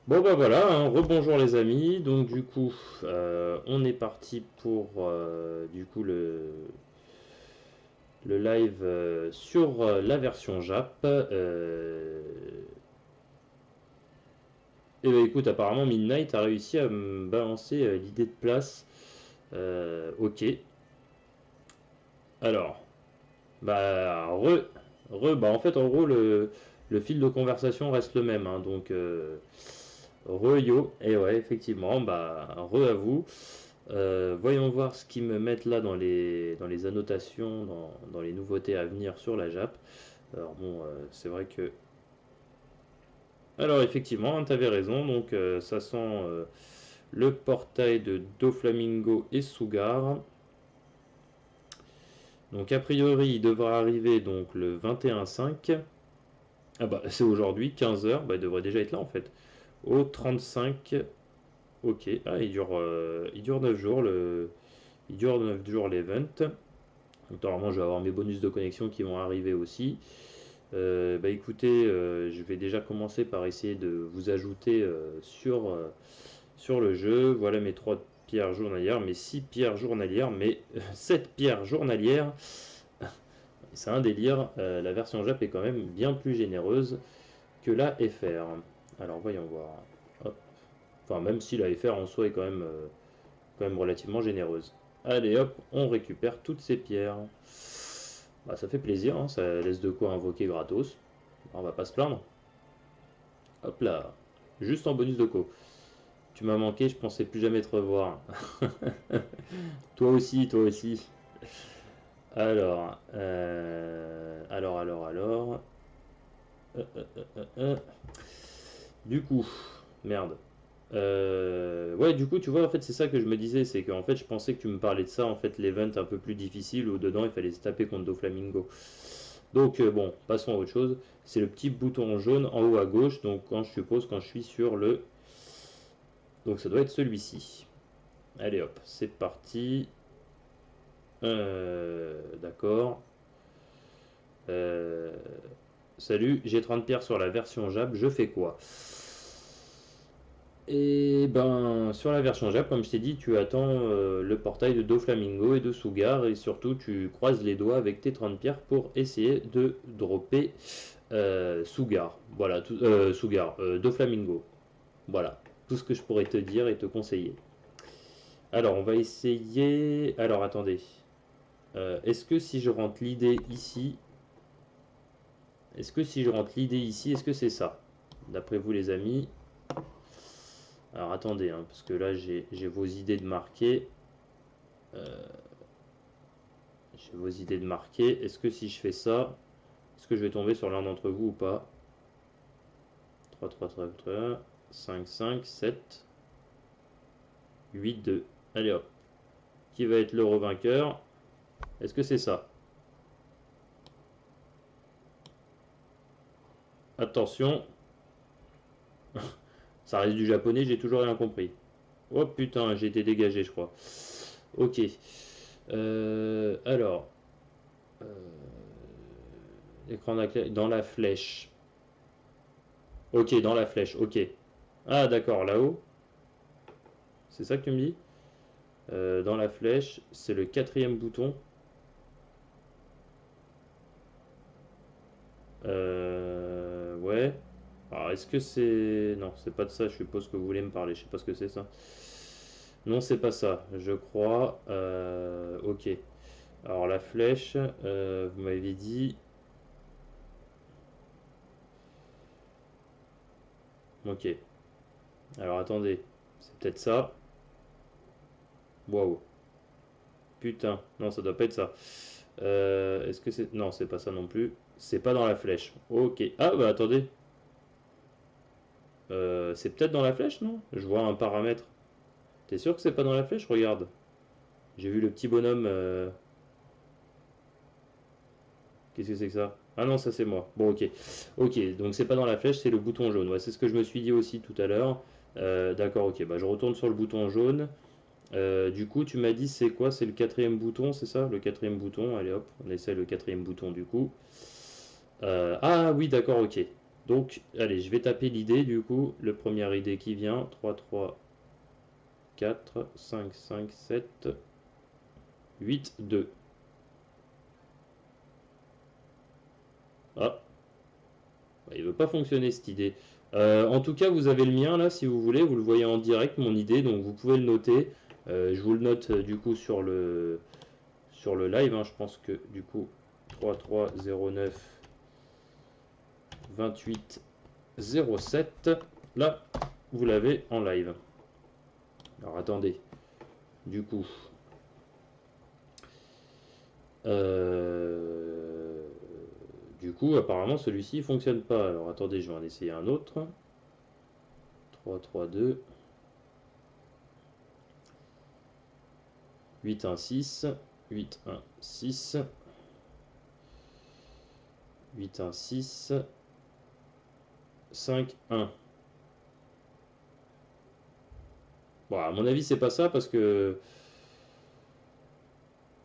Bon bah voilà, hein, rebonjour les amis. Donc du coup, on est parti pour du coup le live sur la version Jap. Et bah écoute, apparemment Midnight a réussi à me balancer l'idée de place. Ok. Alors, bah bah en fait en gros le fil de conversation reste le même, hein, donc yo. Et ouais effectivement, bah re à vous. Voyons voir ce qu'ils me mettent là dans les annotations, dans les nouveautés à venir sur la JAP. Alors bon, c'est vrai que... Alors effectivement, tu avais raison, donc ça sent le portail de Doflamingo et Sugar. Donc a priori, il devra arriver donc le 21-5. Ah bah c'est aujourd'hui, 15 h, bah il devrait déjà être là en fait. Au 35, ok. Ah il dure 9 jours il dure 9 jours l'event. Donc normalement je vais avoir mes bonus de connexion qui vont arriver aussi. Bah écoutez, je vais déjà commencer par essayer de vous ajouter sur le jeu. Voilà mes 3 pierres journalières, mes 6 pierres journalières, mes 7 pierres journalières. C'est un délire, la version Jap est quand même bien plus généreuse que la FR. Alors voyons voir. Hop. Enfin même si la FR en soi est quand même relativement généreuse. Allez hop, on récupère toutes ces pierres. Bah, ça fait plaisir, hein, ça laisse de quoi invoquer gratos. On va pas se plaindre. Hop là, juste en bonus de co. Tu m'as manqué, je pensais plus jamais te revoir. Toi aussi, toi aussi. Alors. Euh. Du coup, merde. Ouais, du coup, tu vois, en fait, c'est ça que je me disais, c'est qu'en fait, je pensais que tu me parlais de ça, en fait, l'event un peu plus difficile où dedans il fallait se taper contre Doflamingo. Donc, bon, passons à autre chose. C'est le petit bouton jaune en haut à gauche, donc quand je suppose, quand je suis sur le. Donc, ça doit être celui-ci. Allez hop, c'est parti. D'accord. Euh, Salut, j'ai 30 pierres sur la version Jab, je fais quoi? Et ben, sur la version Jap, comme je t'ai dit, tu attends le portail de Doflamingo et de Sugar, et surtout tu croises les doigts avec tes 30 pierres pour essayer de dropper Sugar. Voilà, Sugar, Doflamingo. Voilà, tout ce que je pourrais te dire et te conseiller. Alors, on va essayer. Alors, attendez. Est-ce que si je rentre l'idée ici, est-ce que c'est ça? D'après vous, les amis. Alors, attendez, hein, parce que là, j'ai vos idées de marquer. J'ai vos idées de marquer. Est-ce que si je fais ça, est-ce que je vais tomber sur l'un d'entre vous ou pas? 3, 3, 3, 3, 5, 5, 7, 8, 2. Allez hop. Qui va être l'euro vainqueur? Est-ce que c'est ça? Attention, ça reste du japonais, j'ai toujours rien compris. Oh putain, j'ai été dégagé, je crois. Ok. Alors, euh, écran d'accueil dans la flèche. Ok, dans la flèche, ok. Ah d'accord, là-haut. C'est ça que tu me dis? Dans la flèche, c'est le quatrième bouton. Ouais. Alors, est-ce que c'est... Non, c'est pas de ça, je suppose que vous voulez me parler. Je sais pas ce que c'est ça. Non, c'est pas ça, je crois. Ok. Alors, la flèche, vous m'avez dit... Ok. Alors, attendez. C'est peut-être ça. Waouh. Putain. Non, ça doit pas être ça. Est-ce que c'est... Non, c'est pas ça non plus. C'est pas dans la flèche. Ok. Ah, bah attendez. C'est peut-être dans la flèche, non? Je vois un paramètre. T'es sûr que c'est pas dans la flèche? Regarde. J'ai vu le petit bonhomme. Qu'est-ce que c'est que ça? Ah non, ça c'est moi. Bon, ok. Ok, donc c'est pas dans la flèche, c'est le bouton jaune. Ouais, c'est ce que je me suis dit aussi tout à l'heure. D'accord, ok. Bah, je retourne sur le bouton jaune. Du coup, tu m'as dit c'est quoi? C'est le quatrième bouton, c'est ça? Le quatrième bouton. Allez hop, on essaie le quatrième bouton du coup. Ah oui, d'accord, ok. Donc, allez, je vais taper l'idée du coup. Le premier idée qui vient. 3, 3, 4, 5, 5, 7, 8, 2. Ah, bah, il veut pas fonctionner cette idée. En tout cas, vous avez le mien là, si vous voulez. Vous le voyez en direct, mon idée. Donc, vous pouvez le noter. Je vous le note du coup sur le live. Hein. Je pense que du coup, 3, 3, 0, 9, 28, 0, 7. Là, vous l'avez en live. Alors, attendez. Du coup, Euh, du coup, apparemment, celui-ci ne fonctionne pas. Alors, attendez, je vais en essayer un autre. 3, 3, 2, 8, 1, 6, 8, 1, 6, 8, 1, 6, 5, 1. Bon, à mon avis, c'est pas ça parce que...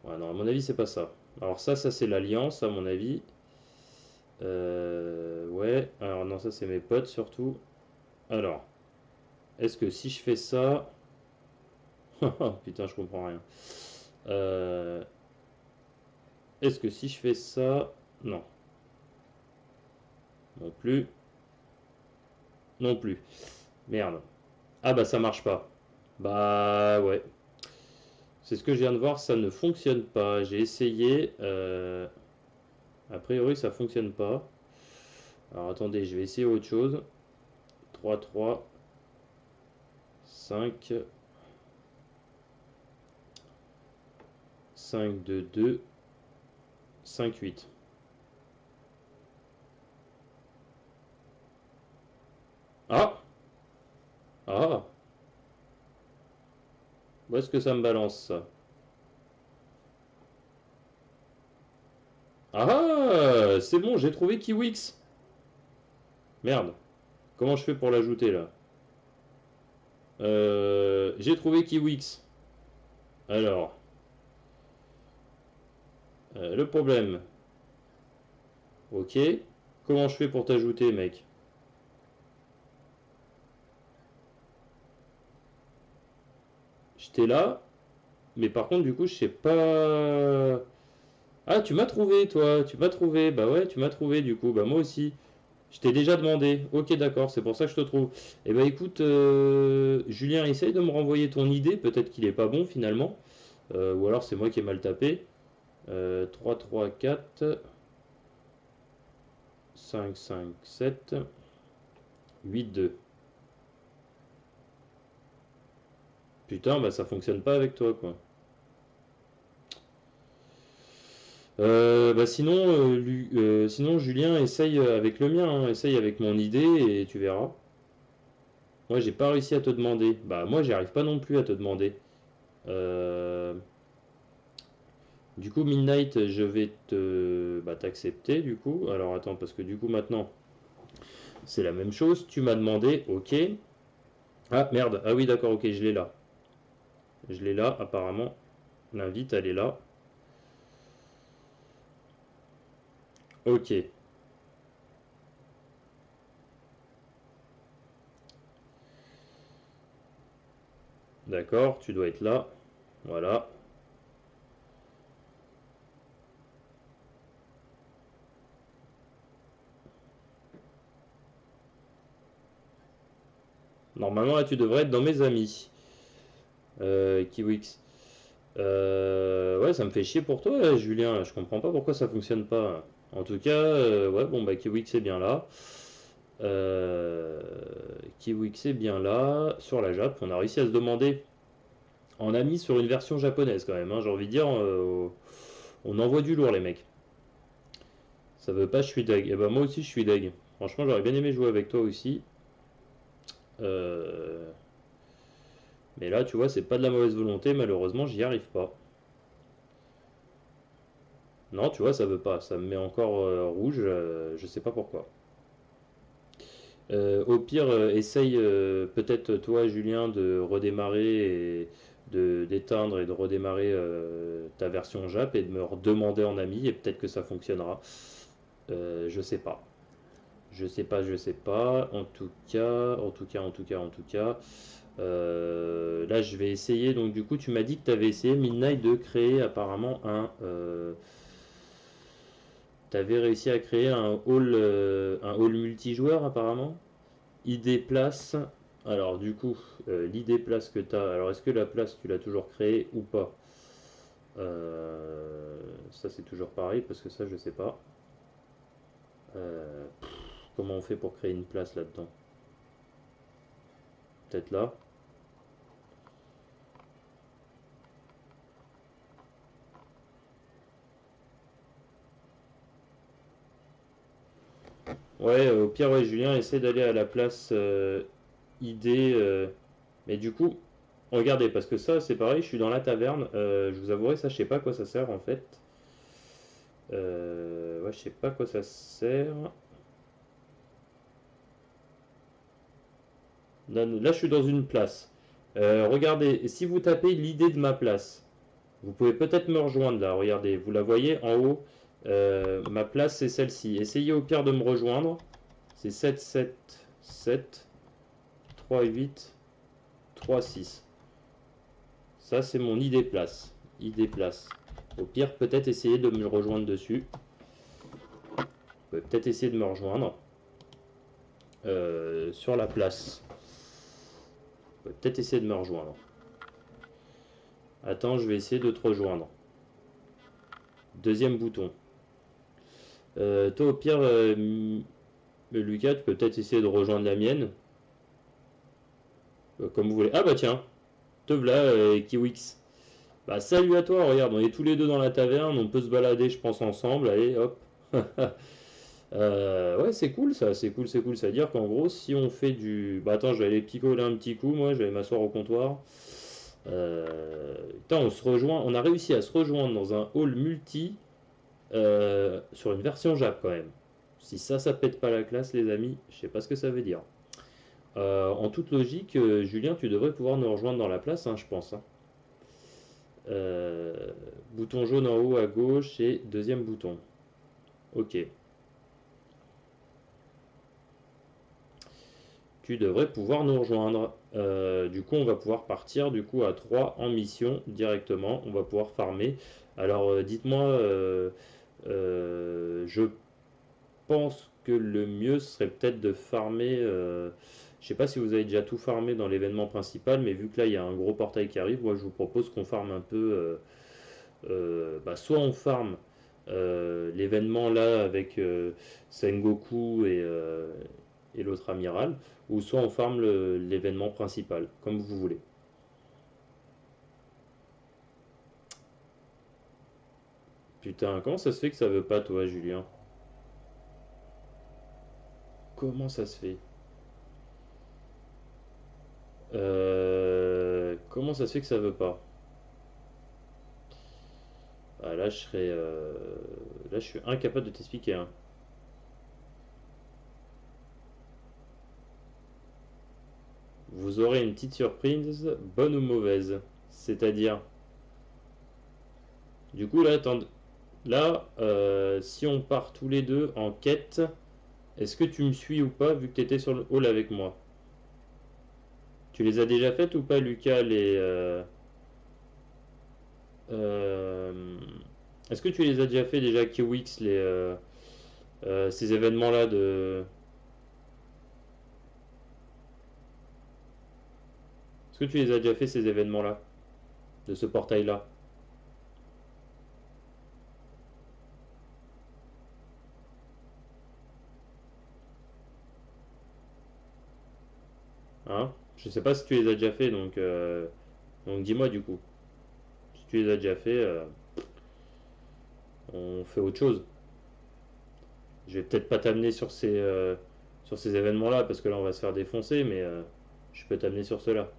Ouais, non, à mon avis, c'est pas ça. Alors ça c'est l'alliance, à mon avis. Ouais, alors non, ça c'est mes potes surtout. Alors, est-ce que si je fais ça... Putain, je comprends rien. Euh, Est-ce que si je fais ça... Non, non plus. Non plus. Merde. Ah bah ça marche pas. Bah ouais. C'est ce que je viens de voir, ça ne fonctionne pas. J'ai essayé. A priori ça fonctionne pas. Alors attendez, je vais essayer autre chose. 3, 3, 5, 5, 2, 2, 5, 8. Ah! Ah! Où est-ce que ça me balance ça? Ah! C'est bon, j'ai trouvé Kiwix. Merde. Comment je fais pour l'ajouter là? J'ai trouvé Kiwix. Alors, le problème. Ok. Comment je fais pour t'ajouter, mec? J'étais là, mais par contre, du coup, je sais pas. Ah, tu m'as trouvé, toi. Tu m'as trouvé. Bah ouais, tu m'as trouvé, du coup. Bah moi aussi. Je t'ai déjà demandé. Ok, d'accord, c'est pour ça que je te trouve. Eh bah écoute, Julien, essaye de me renvoyer ton idée. Peut-être qu'il est pas bon finalement. Ou alors c'est moi qui ai mal tapé. 3, 3, 4, 5, 5, 7, 8, 2. Putain, bah ça fonctionne pas avec toi, quoi. Bah sinon, sinon Julien, essaye avec le mien, hein, essaye avec mon idée et tu verras. Moi, j'ai pas réussi à te demander. Bah moi, j'y arrive pas non plus à te demander. Euh, du coup, Midnight, je vais t'accepter du coup. Alors attends, parce que du coup maintenant, c'est la même chose. Tu m'as demandé, ok. Ah merde, ah oui d'accord, ok, je l'ai là. Je l'ai là, apparemment. L'invite, elle est là. Ok, d'accord, tu dois être là. Voilà. Normalement, là, tu devrais être dans mes amis. Kiwix. Ouais, ça me fait chier pour toi, là, Julien. Je comprends pas pourquoi ça fonctionne pas. En tout cas, ouais, bon, bah, Kiwix est bien là. Euh, Kiwix est bien là. Sur la Jap, on a réussi à se demander en ami sur une version japonaise quand même. Hein, j'ai envie de dire, on envoie du lourd, les mecs. Ça veut pas, je suis deg. Et bah, moi aussi, je suis deg. Franchement, j'aurais bien aimé jouer avec toi aussi. Euh, mais là, tu vois, c'est pas de la mauvaise volonté. Malheureusement, j'y arrive pas. Non, tu vois, ça veut pas. Ça me met encore rouge. Je sais pas pourquoi. Au pire, essaye peut-être toi, Julien, de redémarrer et de d'éteindre et de redémarrer ta version Jap et de me redemander en ami et peut-être que ça fonctionnera. Je sais pas. Je sais pas, je sais pas. En tout cas, en tout cas, en tout cas, en tout cas. Là, je vais essayer. Donc, du coup, tu m'as dit que tu avais essayé Midnight de créer apparemment un. Tu avais réussi à créer un hall multijoueur apparemment. ID place. Alors, du coup, l'ID place que tu as. Alors, est-ce que la place, tu l'as toujours créée ou pas? Ça, c'est toujours pareil parce que ça, je sais pas. Comment on fait pour créer une place là-dedans? Peut-être là. Ouais, au pire, ouais, Julien essaie d'aller à la place ID. Mais du coup, regardez, parce que ça, c'est pareil, je suis dans la taverne. Je vous avouerai, ça, je sais pas à quoi ça sert en fait. Ouais, je sais pas à quoi ça sert. Là, je suis dans une place. Regardez, si vous tapez l'idée de ma place, vous pouvez peut-être me rejoindre là. Regardez, vous la voyez en haut. Ma place, c'est celle-ci. Essayez au pire de me rejoindre. C'est 7 7 7 3 8 3 6. Ça, c'est mon ID place. ID place. Au pire, peut-être essayer de me rejoindre dessus. Vous pouvez peut-être essayer de me rejoindre sur la place. Vous pouvez peut-être essayer de me rejoindre. Attends, je vais essayer de te rejoindre. Deuxième bouton. Toi, au pire, Lucas, tu peux peut-être essayer de rejoindre la mienne. Comme vous voulez. Ah bah tiens, te v'là, Kiwix. Bah salut à toi, regarde, on est tous les deux dans la taverne, on peut se balader, je pense, ensemble. Allez, hop. Ouais, c'est cool ça, c'est cool, c'est cool. Ça veut dire qu'en gros, si on fait du. Bah attends, je vais aller picoler un petit coup, moi, je vais m'asseoir au comptoir. Putain, on se rejoint, on a réussi à se rejoindre dans un hall multi sur une version Jap quand même. Si ça pète pas la classe, les amis, je sais pas ce que ça veut dire. En toute logique, Julien, tu devrais pouvoir nous rejoindre dans la place, hein, je pense, hein. Euh, Bouton jaune en haut à gauche et deuxième bouton. Ok. Tu devrais pouvoir nous rejoindre. Du coup, on va pouvoir partir du coup à 3 en mission directement. On va pouvoir farmer. Alors, dites-moi, je pense que le mieux serait peut-être de farmer. Je sais pas si vous avez déjà tout farmé dans l'événement principal, mais vu que là il y a un gros portail qui arrive, moi je vous propose qu'on farme un peu. Bah, soit on farme l'événement là avec Sengoku et l'autre amiral, ou soit on farme l'événement principal, comme vous voulez. Putain, comment ça se fait que ça veut pas, toi, Julien? Comment ça se fait? Comment ça se fait que ça veut pas? Ah, là, là, je suis incapable de t'expliquer, hein. Vous aurez une petite surprise, bonne ou mauvaise. C'est-à-dire, du coup, là, attends, là, si on part tous les deux en quête, est-ce que tu me suis ou pas, vu que tu étais sur le hall avec moi? Tu les as déjà faites ou pas, Lucas, euh, est-ce que tu les as déjà fait déjà, Kiwix, ces événements-là de... Est-ce que tu les as déjà fait, ces événements-là, de ce portail-là? Hein? Je sais pas si tu les as déjà fait, donc dis-moi du coup. Si tu les as déjà fait, on fait autre chose. Je vais peut-être pas t'amener sur ces événements-là, parce que là on va se faire défoncer, mais je peux t'amener sur ceux-là.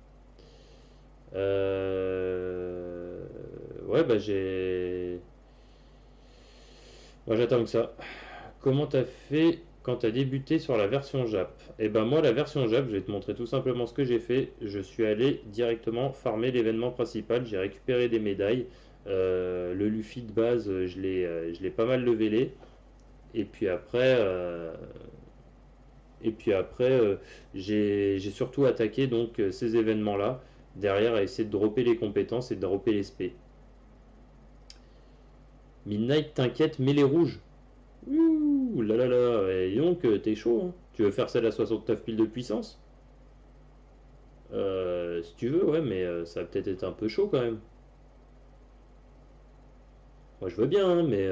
Ouais, bah j'ai. Moi j'attends que ça. Comment t'as fait quand t'as débuté sur la version Jap? Et ben moi la version Jap, je vais te montrer tout simplement ce que j'ai fait. Je suis allé directement farmer l'événement principal, j'ai récupéré des médailles. Le Luffy de base, je l'ai pas mal levelé. Et puis après, Et puis après, j'ai surtout attaqué donc ces événements-là, derrière à essayer de dropper les compétences et de dropper les spé. Midnight, t'inquiète, mets les rouges. Ouh là là là, et donc t'es chaud, hein. Tu veux faire celle à 69 piles de puissance? Si tu veux, ouais, mais ça va peut-être être un peu chaud quand même. Moi je veux bien, hein, mais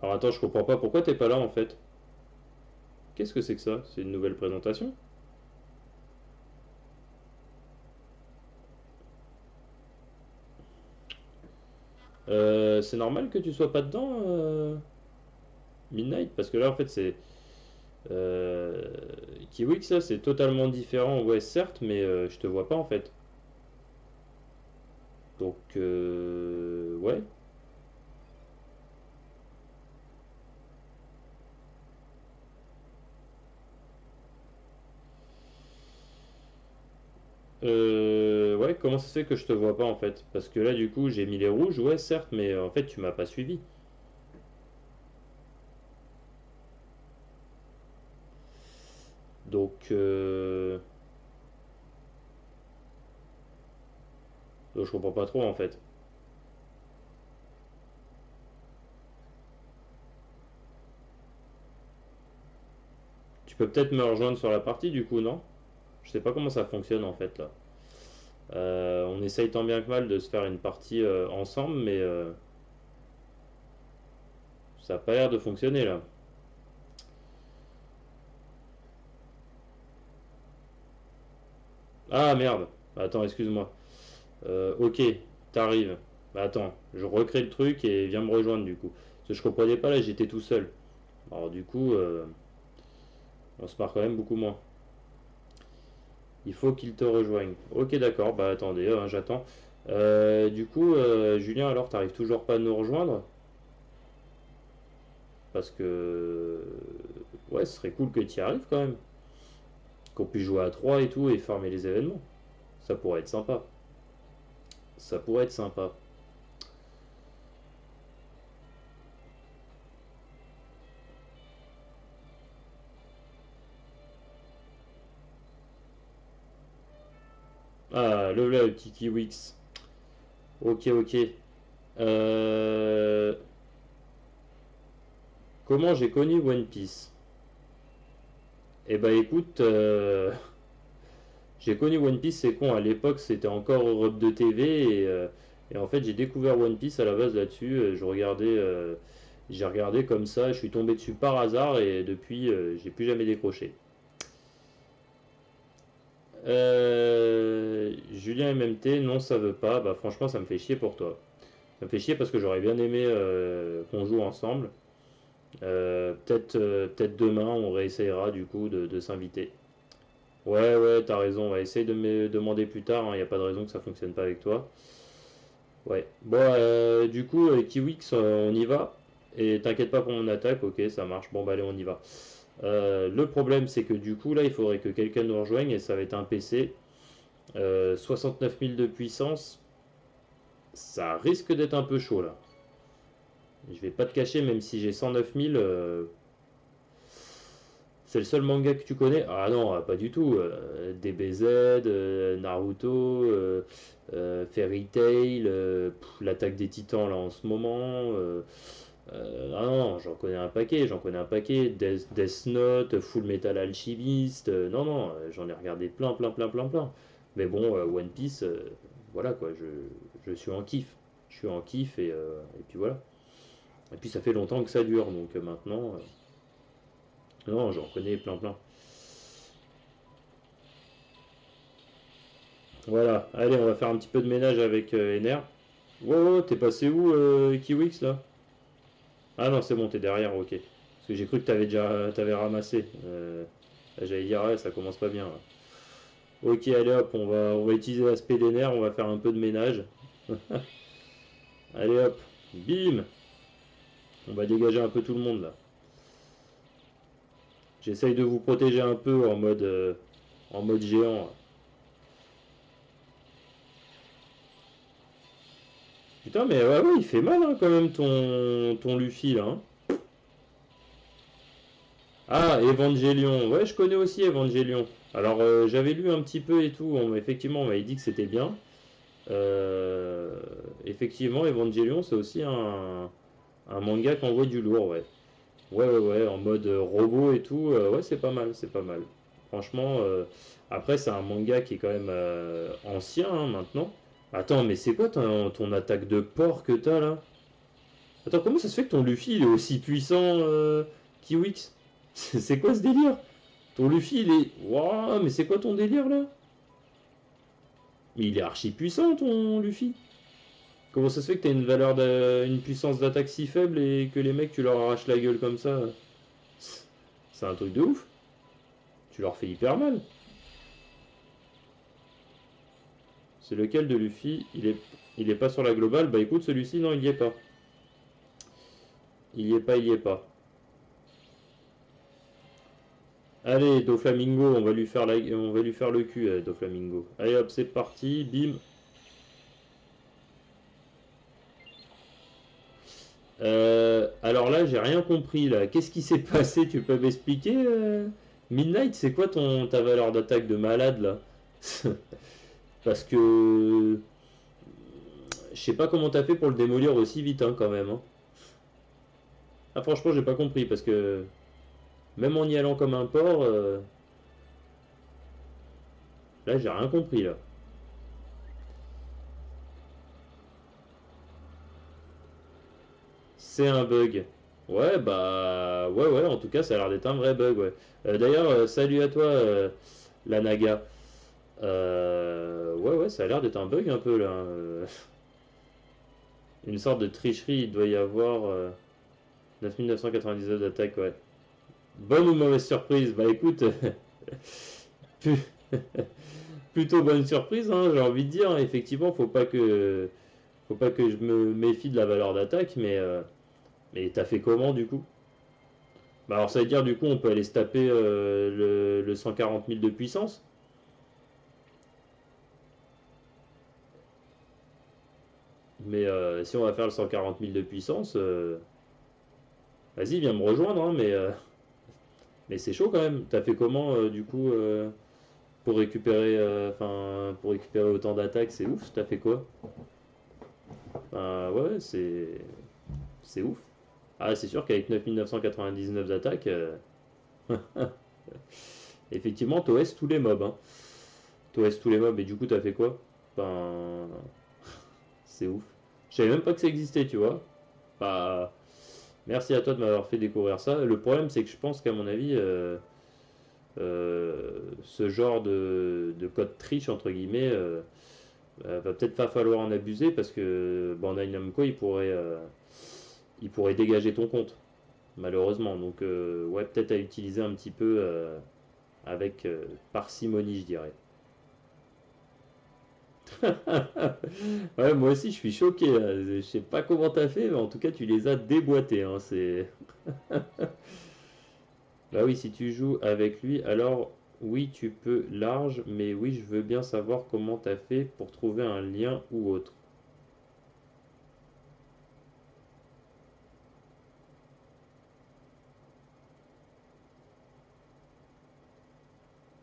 alors attends, je comprends pas pourquoi t'es pas là en fait. Qu'est-ce que c'est que ça? C'est une nouvelle présentation? C'est normal que tu sois pas dedans, Midnight? Parce que là en fait c'est. Euh, Kiwix, ça c'est totalement différent, ouais, certes, mais je te vois pas en fait. Donc, ouais. Ouais, comment ça se fait que je te vois pas en fait? Parce que là, du coup, j'ai mis les rouges, ouais, certes, mais en fait, tu m'as pas suivi. Donc, je comprends pas trop en fait. Tu peux peut-être me rejoindre sur la partie du coup, non? Je sais pas comment ça fonctionne en fait là. On essaye tant bien que mal de se faire une partie ensemble, mais ça a pas l'air de fonctionner là. Ah merde! Attends, excuse-moi. Ok, t'arrives. Bah, attends, je recrée le truc et viens me rejoindre du coup. Parce que je comprenais pas là, j'étais tout seul. Alors du coup, on se marre quand même beaucoup moins. Il faut qu'il te rejoigne. Ok, d'accord, bah attendez, hein, j'attends. Du coup, Julien, alors t'arrives toujours pas à nous rejoindre? Parce que. Ouais, ce serait cool que tu y arrives quand même. Qu'on puisse jouer à 3 et tout et farmer les événements. Ça pourrait être sympa. Ça pourrait être sympa. Ah, le petit Kiwix. Ok, ok. Euh, Comment j'ai connu One Piece? Eh bah écoute, j'ai connu One Piece, c'est con, à l'époque c'était encore Europe de TV et en fait j'ai découvert One Piece à la base là-dessus. J'ai regardé comme ça, je suis tombé dessus par hasard et depuis j'ai plus jamais décroché. Julien MMT, non ça veut pas, bah franchement ça me fait chier pour toi. Ça me fait chier parce que j'aurais bien aimé qu'on joue ensemble. Peut-être demain on réessayera du coup de s'inviter. Ouais, ouais, t'as raison. Ouais, essaye de me demander plus tard. Il n'y a pas de raison que ça fonctionne pas avec toi. Ouais. Bon, du coup, Kiwix, on y va. Et t'inquiète pas pour mon attaque. Ok, ça marche. Bon, bah allez, on y va. Le problème, c'est que du coup, là, il faudrait que quelqu'un nous rejoigne et ça va être un PC. 69 000 de puissance, ça risque d'être un peu chaud là. Je vais pas te cacher, même si j'ai 109 000, c'est le seul manga que tu connais? Ah non, pas du tout. DBZ, Naruto, Fairy Tail, l'attaque des titans là en ce moment. Ah non, j'en connais un paquet, j'en connais un paquet. Death Note, Full Metal Alchemist. Non, non, j'en ai regardé plein, plein, plein, plein, plein. Mais bon, One Piece, voilà quoi, je suis en kiff. Je suis en kiff et puis voilà. Et puis ça fait longtemps que ça dure, donc maintenant, non, j'en connais plein, plein. Voilà, allez, on va faire un petit peu de ménage avec Ener. Wow, t'es passé où, Kiwix, là? Ah non, c'est bon, t'es derrière, ok. Parce que j'ai cru que t'avais ramassé. J'allais dire, ouais, ça commence pas bien, là. Ok, allez hop, on va utiliser l'aspect d'Ener, on va faire un peu de ménage. Allez hop, bim! On va dégager un peu tout le monde, là. J'essaye de vous protéger un peu en mode géant. Putain, mais ouais, ouais, il fait mal hein, quand même ton Luffy là, hein. Ah, Evangelion. Ouais, je connais aussi Evangelion. Alors, j'avais lu un petit peu et tout. Effectivement, on m'avait dit que c'était bien. Euh, Effectivement, Evangelion, c'est aussi un manga qui envoie du lourd, ouais. Ouais, ouais, ouais, en mode robot et tout. Ouais, c'est pas mal, c'est pas mal. Franchement, après, c'est un manga qui est quand même ancien hein, maintenant. Attends, mais c'est quoi ton attaque de porc que t'as là? Attends, comment ça se fait que ton Luffy il est aussi puissant qu'Iwix? C'est quoi ce délire? Ton Luffy il est. Waouh, mais c'est quoi ton délire là? Mais il est archi puissant ton Luffy. Comment ça se fait que t'as une puissance d'attaque si faible et que les mecs tu leur arraches la gueule comme ça? C'est un truc de ouf. Tu leur fais hyper mal. C'est lequel de Luffy? Il est pas sur la globale. Bah écoute, celui-ci, non, il y est pas. Il y est pas, il y est pas. Allez, Doflamingo, on va lui faire le cul, Doflamingo. Allez hop, c'est parti, bim. Alors là, j'ai rien compris là. Qu'est-ce qui s'est passé? Tu peux m'expliquer Midnight, c'est quoi ta valeur d'attaque de malade là? Parce que je sais pas comment t'as fait pour le démolir aussi vite hein, quand même, hein. Ah franchement, j'ai pas compris parce que même en y allant comme un porc, là j'ai rien compris là. C'est un bug. Ouais, bah ouais, ouais. En tout cas, ça a l'air d'être un vrai bug, ouais. D'ailleurs, salut à toi, la Naga. Ouais, ouais, ça a l'air d'être un bug un peu là, hein. Une sorte de tricherie, il doit y avoir 9999 d'attaque, ouais. Bonne ou mauvaise surprise? Bah écoute, plutôt bonne surprise, hein, j'ai envie de dire. Effectivement, faut pas que je me méfie de la valeur d'attaque, mais t'as fait comment du coup? Bah alors ça veut dire du coup on peut aller se taper le 140 000 de puissance. Mais si on va faire le 140 000 de puissance, vas-y viens me rejoindre, hein, mais c'est chaud quand même. T'as fait comment du coup pour récupérer autant d'attaques, c'est ouf. T'as fait quoi? Bah ouais, c'est ouf. Ah c'est sûr qu'avec 9999 d'attaques, effectivement t'OS tous les mobs, hein. T'OS tous les mobs et du coup t'as fait quoi? Ben c'est ouf. Je savais même pas que ça existait, tu vois. Bah, merci à toi de m'avoir fait découvrir ça. Le problème, c'est que je pense qu'à mon avis, ce genre de code triche, entre guillemets, va peut-être pas falloir en abuser parce que Bandai Namco, il pourrait dégager ton compte, malheureusement. Donc, ouais, peut-être à utiliser un petit peu avec parcimonie, je dirais. Ouais, moi aussi, je suis choqué là. Je sais pas comment t'as fait, mais en tout cas, tu les as déboîtés, hein. Bah oui, si tu joues avec lui, alors oui, tu peux large, mais oui, je veux bien savoir comment t'as fait pour trouver un lien ou autre.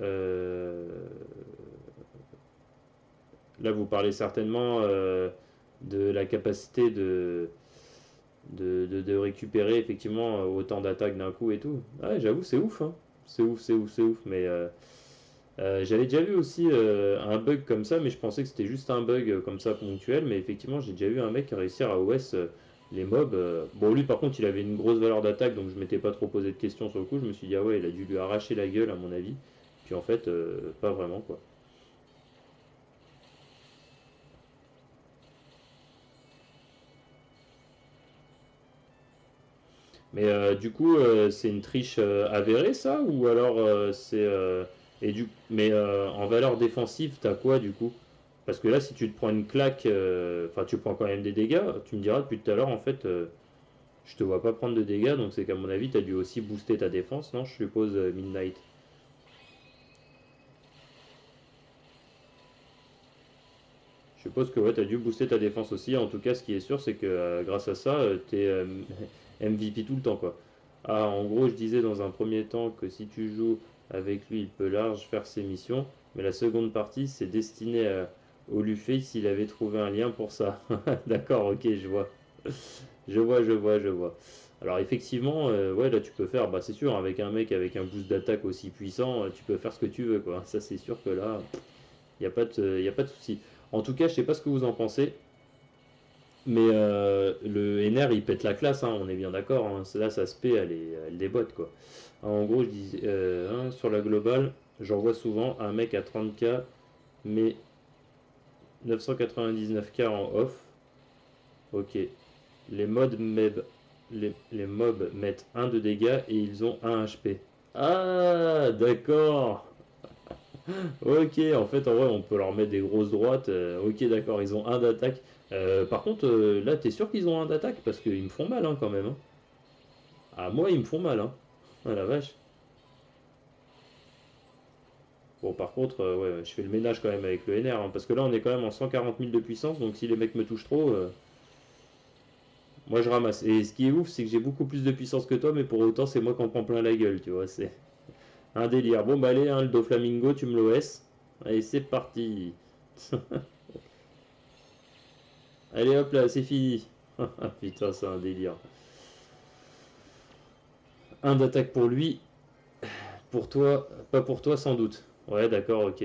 Euh, Là, vous parlez certainement de la capacité de récupérer effectivement autant d'attaques d'un coup et tout. Ouais, j'avoue, c'est ouf, hein. C'est ouf, c'est ouf, c'est ouf. Mais j'avais déjà vu aussi un bug comme ça, mais je pensais que c'était juste un bug comme ça ponctuel. Mais effectivement, j'ai déjà vu un mec réussir à OS les mobs. Bon, lui par contre, il avait une grosse valeur d'attaque, donc je m'étais pas trop posé de questions sur le coup. Je me suis dit, ah ouais, il a dû lui arracher la gueule, à mon avis. Puis en fait, pas vraiment quoi. Mais du coup, c'est une triche avérée ça ou alors mais en valeur défensive, t'as quoi du coup? Parce que là, si tu te prends une claque, enfin tu prends quand même des dégâts. Tu me diras depuis tout à l'heure en fait, je te vois pas prendre de dégâts, donc c'est qu'à mon avis, t'as dû aussi booster ta défense, non? Je suppose Midnight. suppose que ouais, tu as dû booster ta défense aussi. En tout cas, ce qui est sûr, c'est que grâce à ça, tu es MVP tout le temps, quoi. Ah, en gros, je disais dans un premier temps que si tu joues avec lui, il peut large faire ses missions. Mais la seconde partie, c'est destiné au Luffy s'il avait trouvé un lien pour ça. D'accord, ok, je vois. Je vois. Alors effectivement, ouais, là tu peux faire, bah c'est sûr, avec un mec avec un boost d'attaque aussi puissant, tu peux faire ce que tu veux, quoi. Ça c'est sûr que là, y a pas de souci. En tout cas, je sais pas ce que vous en pensez, mais le NR il pète la classe, hein, on est bien d'accord. Hein. Là, sa spé, elle déboîte, quoi. En gros, je dis, hein, sur la globale, j'en vois souvent un mec à 30k, mais 999k en off. Ok. Les mobs, les mobs mettent un de dégâts et ils ont un HP. Ah, d'accord. Ok, en fait, en vrai, on peut leur mettre des grosses droites. Ok, d'accord, ils ont un d'attaque. Par contre, là, t'es sûr qu'ils ont un d'attaque? Parce qu'ils me font mal, hein, quand même. Hein. Ah, moi, ils me font mal, hein. Ah, la vache. Bon, par contre, ouais, je fais le ménage quand même avec le NR, hein, parce que là, on est quand même en 140 000 de puissance, donc si les mecs me touchent trop, moi, je ramasse. Et ce qui est ouf, c'est que j'ai beaucoup plus de puissance que toi, mais pour autant, c'est moi qui en prends plein la gueule, tu vois. C'est un délire. Bon, bah, allez, hein, le Doflamingo, tu me l'OS. Allez, c'est parti. Allez, hop là, c'est fini. Putain, c'est un délire. Un d'attaque pour lui, pour toi, pas pour toi sans doute. Ouais, d'accord, ok.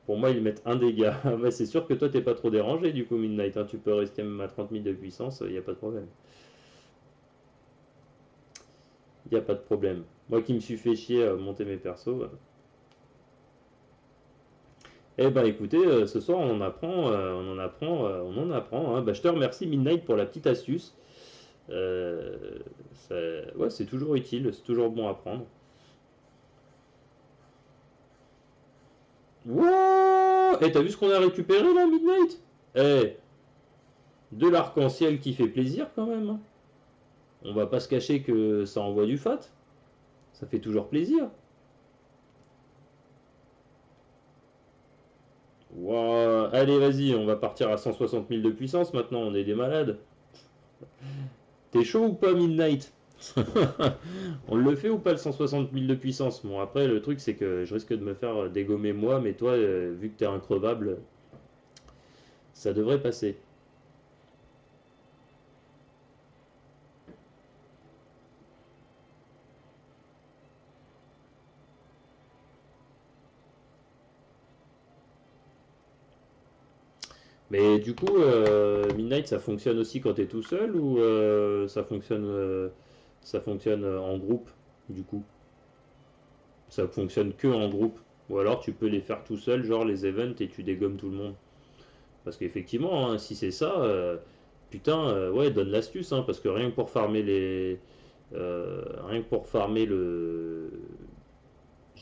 Pour moi, ils mettent un dégât. Bah, c'est sûr que toi, t'es pas trop dérangé du coup, Midnight. Hein. Tu peux rester même à 30 000 de puissance, il n'y a pas de problème. Il n'y a pas de problème. Moi qui me suis fait chier à monter mes persos. Eh ben écoutez, ce soir on en apprend, on en apprend, on en apprend. Hein. Bah, je te remercie Midnight pour la petite astuce. Euh, ouais, c'est toujours utile, c'est toujours bon à prendre. Wouah! Eh, t'as vu ce qu'on a récupéré là, Midnight? Eh, de l'arc-en-ciel qui fait plaisir quand même. Hein. On va pas se cacher que ça envoie du fat. Ça fait toujours plaisir. Wouah! Allez, vas-y, on va partir à 160 000 de puissance maintenant, on est des malades. T'es chaud ou pas, Midnight? On le fait ou pas le 160 000 de puissance? Bon, après, le truc, c'est que je risque de me faire dégommer moi, mais toi, vu que t'es increvable, ça devrait passer. Mais du coup, Midnight, ça fonctionne aussi quand t'es tout seul ou ça fonctionne en groupe, du coup? Ça fonctionne que en groupe. Ou alors tu peux les faire tout seul, genre les events, et tu dégommes tout le monde. Parce qu'effectivement, hein, si c'est ça, putain, ouais, donne l'astuce, hein, parce que rien que pour farmer rien que pour farmer je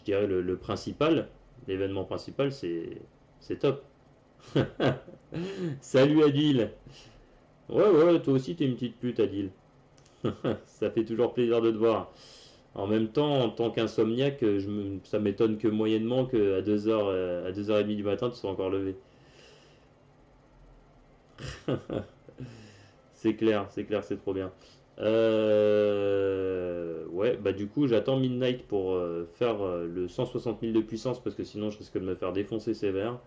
dirais le principal, l'événement principal, c'est top. Salut Adil. Ouais, ouais, toi aussi t'es une petite pute Adil. Ça fait toujours plaisir de te voir. En même temps, en tant qu'insomniaque, ça m'étonne que moyennement que à 2h, à 2h30 du matin, tu sois encore levé. C'est clair, c'est trop bien. Ouais, bah du coup, j'attends Midnight pour faire le 160 000 de puissance parce que sinon je risque de me faire défoncer sévère.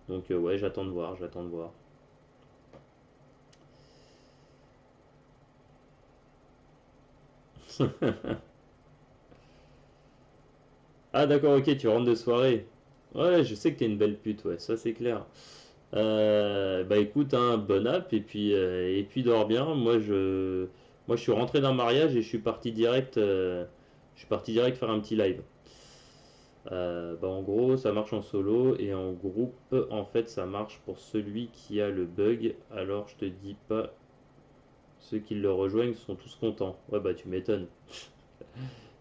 Donc ouais, j'attends de voir, j'attends de voir. Ah d'accord, ok, tu rentres de soirée. Ouais, je sais que t'es une belle pute, ouais, ça c'est clair. Bah écoute, hein, bonne app et puis dors bien. Moi je suis rentré d'un mariage et je suis parti direct faire un petit live. Bah en gros, ça marche en solo et en groupe, en fait, ça marche pour celui qui a le bug. Alors je te dis pas, ceux qui le rejoignent sont tous contents. Ouais bah tu m'étonnes.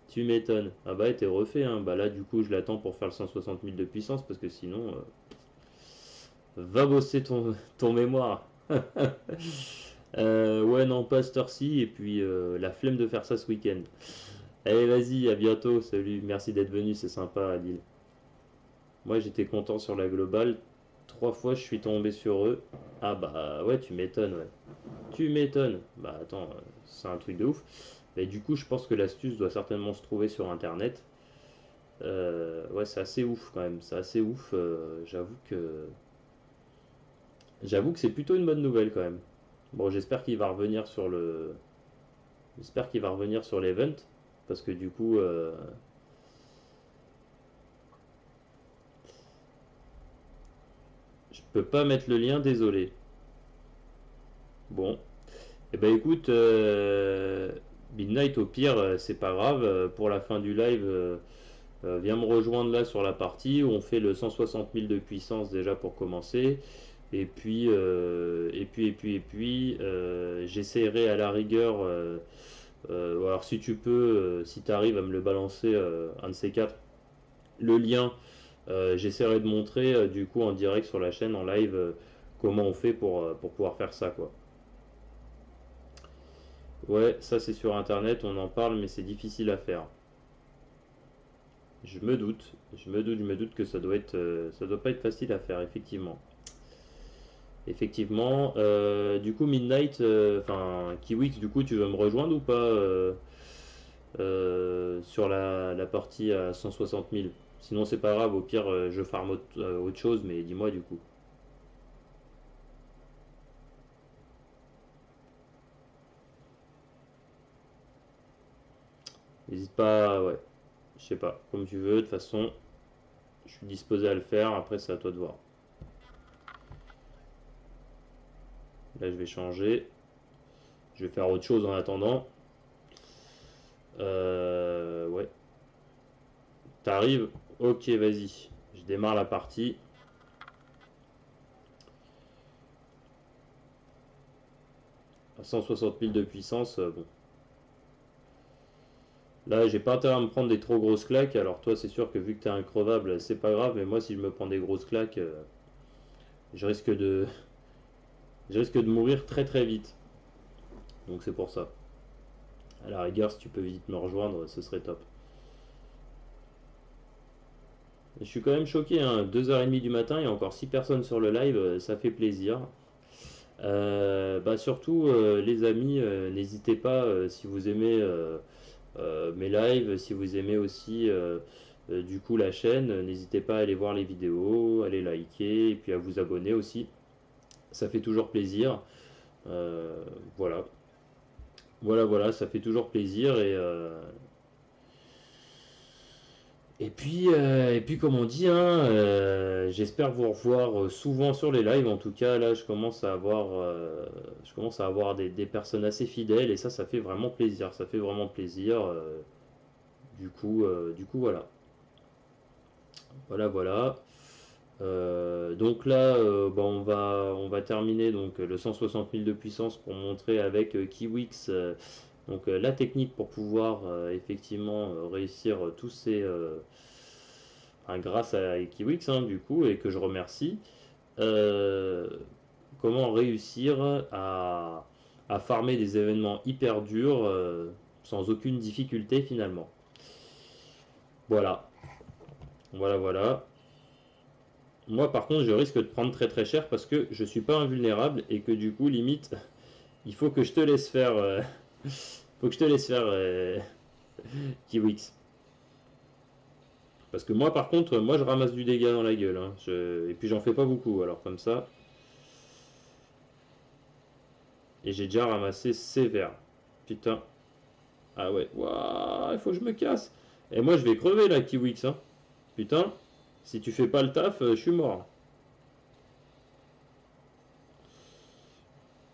Tu m'étonnes. Ah bah t'es refait, hein. Bah là du coup je l'attends pour faire le 160 000 de puissance parce que sinon, va bosser ton mémoire. Ouais, non, pas cette heure-ci, et puis la flemme de faire ça ce week-end. Allez, vas-y, à bientôt, salut, merci d'être venu, c'est sympa, Adil. Moi, j'étais content sur la globale. 3 fois je suis tombé sur eux. Ah bah ouais, tu m'étonnes, ouais. Tu m'étonnes. Bah attends, c'est un truc de ouf. Mais du coup, je pense que l'astuce doit certainement se trouver sur internet. Ouais, c'est assez ouf quand même. C'est assez ouf. J'avoue que c'est plutôt une bonne nouvelle quand même. Bon, j'espère qu'il va revenir sur le. J'espère qu'il va revenir sur l'event. Parce que du coup, je peux pas mettre le lien, désolé. Bon, eh ben écoute, Midnight au pire, c'est pas grave. Pour la fin du live, viens me rejoindre là sur la partie où on fait le 160 000 de puissance déjà pour commencer. Et puis, j'essaierai à la rigueur, alors si tu peux, si tu arrives à me le balancer, un de ces quatre, le lien, j'essaierai de montrer du coup en direct sur la chaîne, en live, comment on fait pour pouvoir faire ça, quoi. Ouais, ça c'est sur internet, on en parle, mais c'est difficile à faire. Je me doute que ça doit pas être facile à faire, effectivement. Effectivement. Du coup, Midnight, enfin, Kiwix, du coup, tu veux me rejoindre ou pas sur la partie à 160 000? Sinon, c'est pas grave, au pire, je farm autre chose, mais dis-moi du coup. N'hésite pas, ouais, je sais pas, comme tu veux, de toute façon, je suis disposé à le faire, après, c'est à toi de voir. Là, je vais changer, je vais faire autre chose en attendant. Ouais, t'arrives? Ok, vas-y, je démarre la partie. À 160 000 de puissance, bon. Là, j'ai pas intérêt à me prendre des trop grosses claques. Alors, toi, c'est sûr que vu que t'es increvable, c'est pas grave. Mais moi, si je me prends des grosses claques, je risque de, je risque de mourir très très vite. Donc, c'est pour ça. À la rigueur, si tu peux vite me rejoindre, ce serait top. Je suis quand même choqué, hein. 2h30 du matin, il y a encore 6 personnes sur le live. Ça fait plaisir. Bah surtout, les amis, n'hésitez pas si vous aimez mes lives, si vous aimez aussi du coup la chaîne, n'hésitez pas à aller voir les vidéos, à les liker et puis à vous abonner aussi. Ça fait toujours plaisir. Euh, voilà. Voilà, ça fait toujours plaisir et puis comme on dit, hein, j'espère vous revoir souvent sur les lives. En tout cas, là, je commence à avoir des personnes assez fidèles et ça fait vraiment plaisir. Ça fait vraiment plaisir. Du coup, voilà. Voilà. Donc là, bah, on va terminer donc le 160 000 de puissance pour montrer avec Kiwix donc la technique pour pouvoir effectivement réussir tous ces enfin, grâce à Kiwix hein, du coup et que je remercie. euh, Comment réussir à farmer des événements hyper durs sans aucune difficulté finalement. Voilà, voilà. Moi, par contre, je risque de prendre très très cher parce que je suis pas invulnérable et que du coup, limite, il faut que je te laisse faire. Faut que je te laisse faire, Kiwix. Parce que moi, par contre, moi, je ramasse du dégât dans la gueule. Hein. Et puis, j'en fais pas beaucoup. Alors, comme ça. Et j'ai déjà ramassé sévère. Putain. Ah ouais. Waouh, il faut que je me casse. Et moi, je vais crever là, Kiwix. Hein. Putain. Si tu fais pas le taf, je suis mort.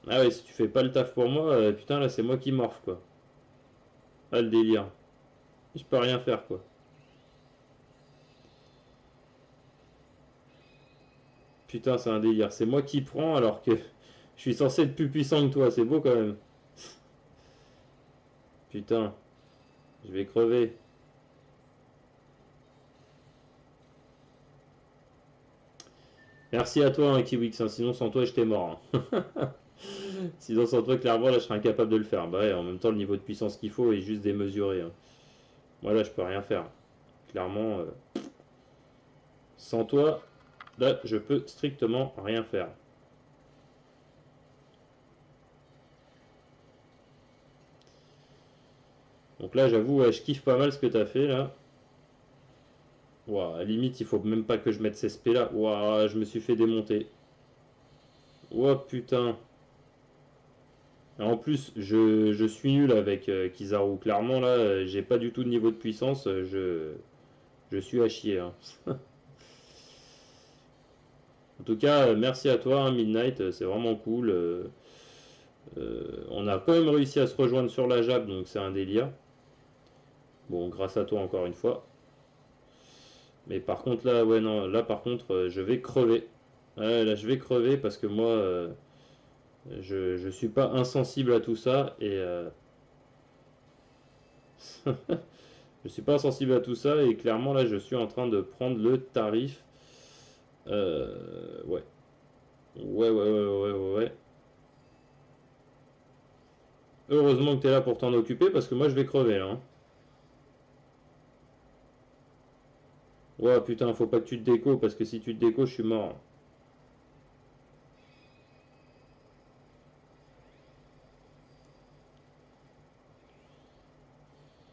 Ah ouais, si tu fais pas le taf pour moi, putain, là, c'est moi qui morfe, quoi. Ah, le délire. Je peux rien faire, quoi. Putain, c'est un délire. C'est moi qui prends alors que je suis censé être plus puissant que toi. C'est beau quand même. Putain, je vais crever. Merci à toi, hein, Kiwix. Hein, sinon, sans toi, j'étais mort. Hein. Sinon, sans toi, clairement, là, je serais incapable de le faire. Bah ouais, en même temps, le niveau de puissance qu'il faut est juste démesuré. Hein. Moi, là, je peux rien faire. Clairement, sans toi. Là, je peux strictement rien faire. Donc là, j'avoue, ouais, je kiffe pas mal ce que t'as fait là. Ouah, à la limite, il faut même pas que je mette ces spé là. Ouah, je me suis fait démonter. Ouah, putain. En plus, je suis nul avec Kizaru. Clairement, là, j'ai pas du tout de niveau de puissance. Je suis à chier, hein. En tout cas, merci à toi, hein, Midnight. C'est vraiment cool. On a quand même réussi à se rejoindre sur la JAB, donc c'est un délire. Bon, grâce à toi encore une fois. Mais par contre, là, ouais, non, là, par contre, je vais crever. Ouais, là, je vais crever parce que moi, je suis pas insensible à tout ça et je suis pas insensible à tout ça et clairement là, je suis en train de prendre le tarif. Ouais. Ouais, ouais, ouais, ouais, ouais, ouais. Heureusement que t'es là pour t'en occuper parce que moi, je vais crever là, hein. Ouais, putain, faut pas que tu te déco parce que si tu te déco, je suis mort.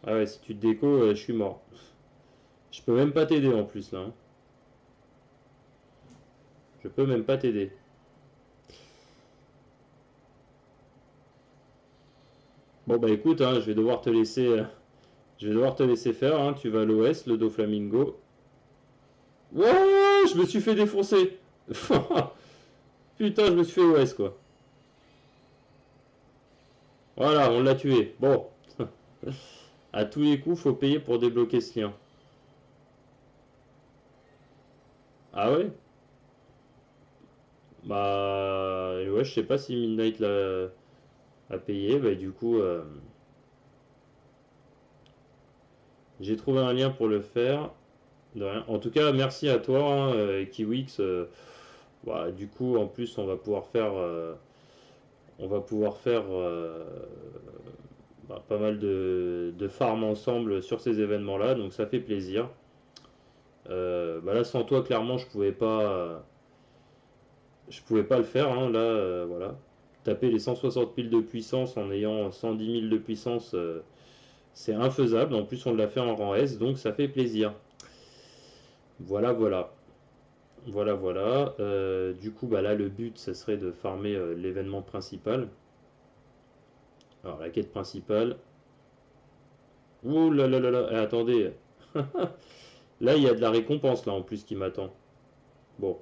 Ah ouais, si tu te déco, je suis mort. Je peux même pas t'aider en plus là, hein. Je peux même pas t'aider. Bon bah écoute, hein, je vais devoir te laisser faire, hein. Tu vas à l'OS, le Doflamingo. Ouais, je me suis fait défoncer. Putain, je me suis fait OS quoi. Voilà, on l'a tué. Bon, à tous les coups, faut payer pour débloquer ce lien. Ah ouais? Bah ouais, je sais pas si Midnight l'a payé. Bah du coup, j'ai trouvé un lien pour le faire. De rien. En tout cas, merci à toi, hein, Kiwix. Bah, du coup, en plus, on va pouvoir faire bah, pas mal de farm ensemble sur ces événements-là, donc ça fait plaisir. Bah là, sans toi, clairement, je pouvais pas le faire, hein. Là, voilà, taper les 160 000 de puissance en ayant 110 000 de puissance, c'est infaisable. En plus, on l'a fait en rang S, donc ça fait plaisir. Voilà, voilà. Voilà, voilà. Du coup, bah là, le but, ça serait de farmer l'événement principal. Alors, la quête principale. Ouh là là là là, attendez. Là, il y a de la récompense, là, en plus, qui m'attend. Bon,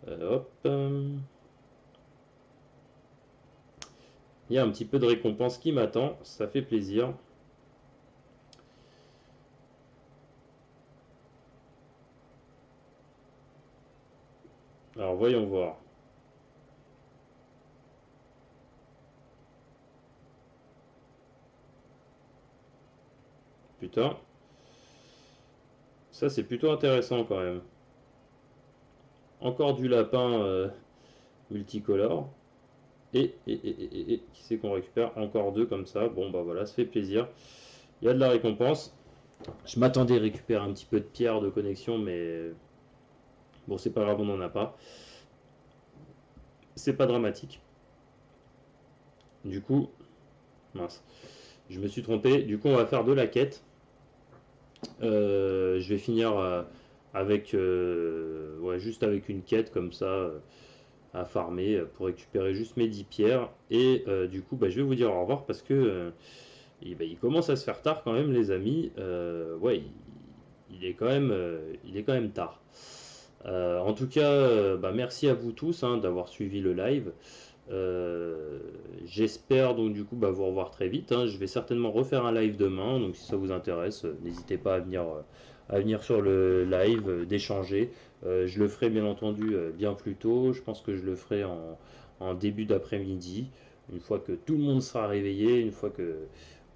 hop. Il y a un petit peu de récompense qui m'attend. Ça fait plaisir. Alors, voyons voir. Putain, ça, c'est plutôt intéressant, quand même. Encore du lapin multicolore. Qui c'est qu'on récupère? Encore deux, comme ça. Bon, bah voilà, ça fait plaisir. Il y a de la récompense. Je m'attendais à récupérer un petit peu de pierre de connexion, mais bon, c'est pas grave, on n'en a pas. C'est pas dramatique. Du coup, mince, je me suis trompé. Du coup, on va faire de la quête. Je vais finir avec, ouais, juste avec une quête comme ça à farmer pour récupérer juste mes 10 pierres. Et du coup, bah, je vais vous dire au revoir parce que bah, il commence à se faire tard quand même, les amis. Ouais, il est quand même tard. En tout cas, bah, merci à vous tous, hein, d'avoir suivi le live. Euh, J'espère donc du coup bah, vous revoir très vite, hein. Je vais certainement refaire un live demain, donc si ça vous intéresse, n'hésitez pas à venir sur le live, d'échanger. Je le ferai bien entendu bien plus tôt. Je pense que je le ferai en début d'après-midi, une fois que tout le monde sera réveillé, une fois que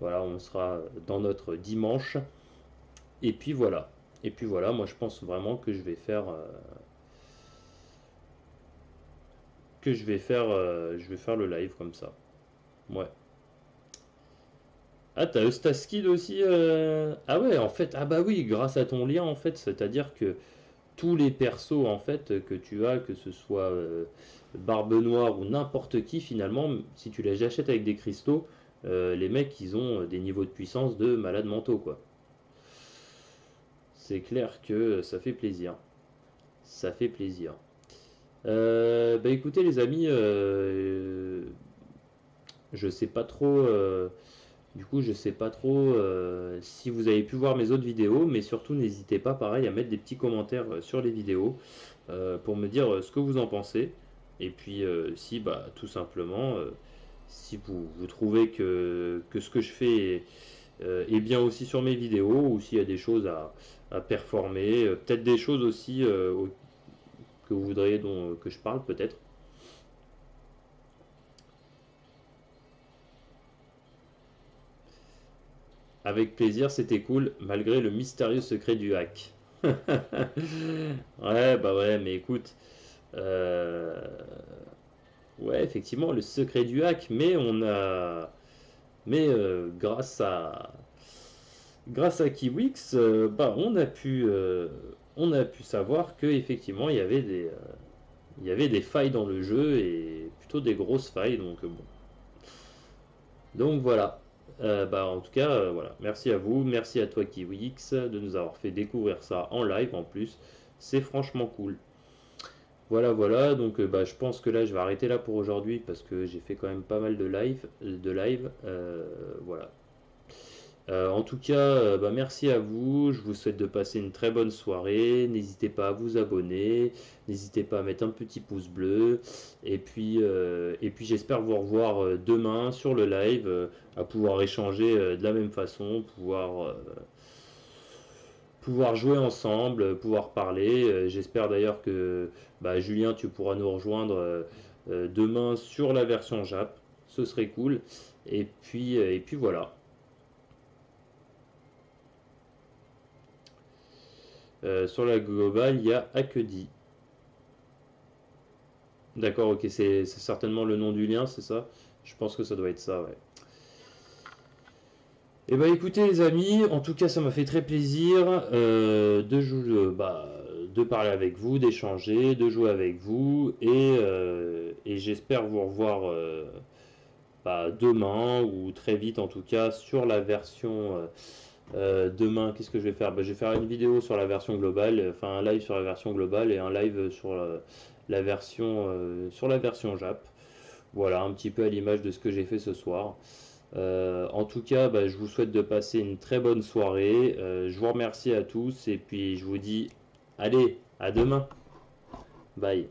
voilà, on sera dans notre dimanche. Et puis voilà. Et puis voilà, moi je pense vraiment que je vais faire le live comme ça. Ouais. Ah, t'as Eustaskid aussi. Ah ouais, en fait, ah bah oui, grâce à ton lien, en fait, c'est-à-dire que tous les persos en fait que tu as, que ce soit Barbe Noire ou n'importe qui finalement, si tu les achètes avec des cristaux, les mecs ils ont des niveaux de puissance de malades mentaux quoi. C'est clair que ça fait plaisir. Ça fait plaisir. Bah écoutez les amis, je sais pas trop. Du coup, je sais pas trop si vous avez pu voir mes autres vidéos, mais surtout n'hésitez pas, pareil, à mettre des petits commentaires sur les vidéos pour me dire ce que vous en pensez. Et puis, si, bah, tout simplement, si vous trouvez que ce que je fais est bien aussi sur mes vidéos, ou s'il y a des choses à performer, peut-être des choses aussi que vous voudriez que je parle, peut-être. Avec plaisir, c'était cool, malgré le mystérieux secret du hack. Ouais, bah ouais, mais écoute, euh, ouais, effectivement, le secret du hack, mais grâce à Kiwix, bah on a pu savoir que effectivement il y avait des failles dans le jeu et plutôt des grosses failles, donc voilà. Bah, en tout cas, voilà. Merci à vous, merci à toi KiwiX de nous avoir fait découvrir ça en live en plus. C'est franchement cool. Voilà, voilà. Donc, bah, je pense que là, je vais arrêter là pour aujourd'hui parce que j'ai fait quand même pas mal de live. Voilà. En tout cas, bah, merci à vous. Je vous souhaite de passer une très bonne soirée. N'hésitez pas à vous abonner. N'hésitez pas à mettre un petit pouce bleu. Et puis j'espère vous revoir demain sur le live, à pouvoir échanger de la même façon, pouvoir jouer ensemble, pouvoir parler. J'espère d'ailleurs que bah, Julien, tu pourras nous rejoindre demain sur la version Jap. Ce serait cool. Et puis voilà. Sur la globale, il y a Akedi. D'accord, ok, c'est certainement le nom du lien, c'est ça? Je pense que ça doit être ça, ouais. Eh ben écoutez les amis, en tout cas ça m'a fait très plaisir de parler avec vous, d'échanger, de jouer avec vous et j'espère vous revoir bah, demain ou très vite en tout cas sur la version demain. Qu'est-ce que je vais faire? Bah, je vais faire une vidéo sur la version globale, enfin un live sur la version globale et un live sur la version Jap. Voilà, un petit peu à l'image de ce que j'ai fait ce soir. En tout cas, bah, je vous souhaite de passer une très bonne soirée. Je vous remercie à tous et puis je vous dis, allez, à demain. Bye.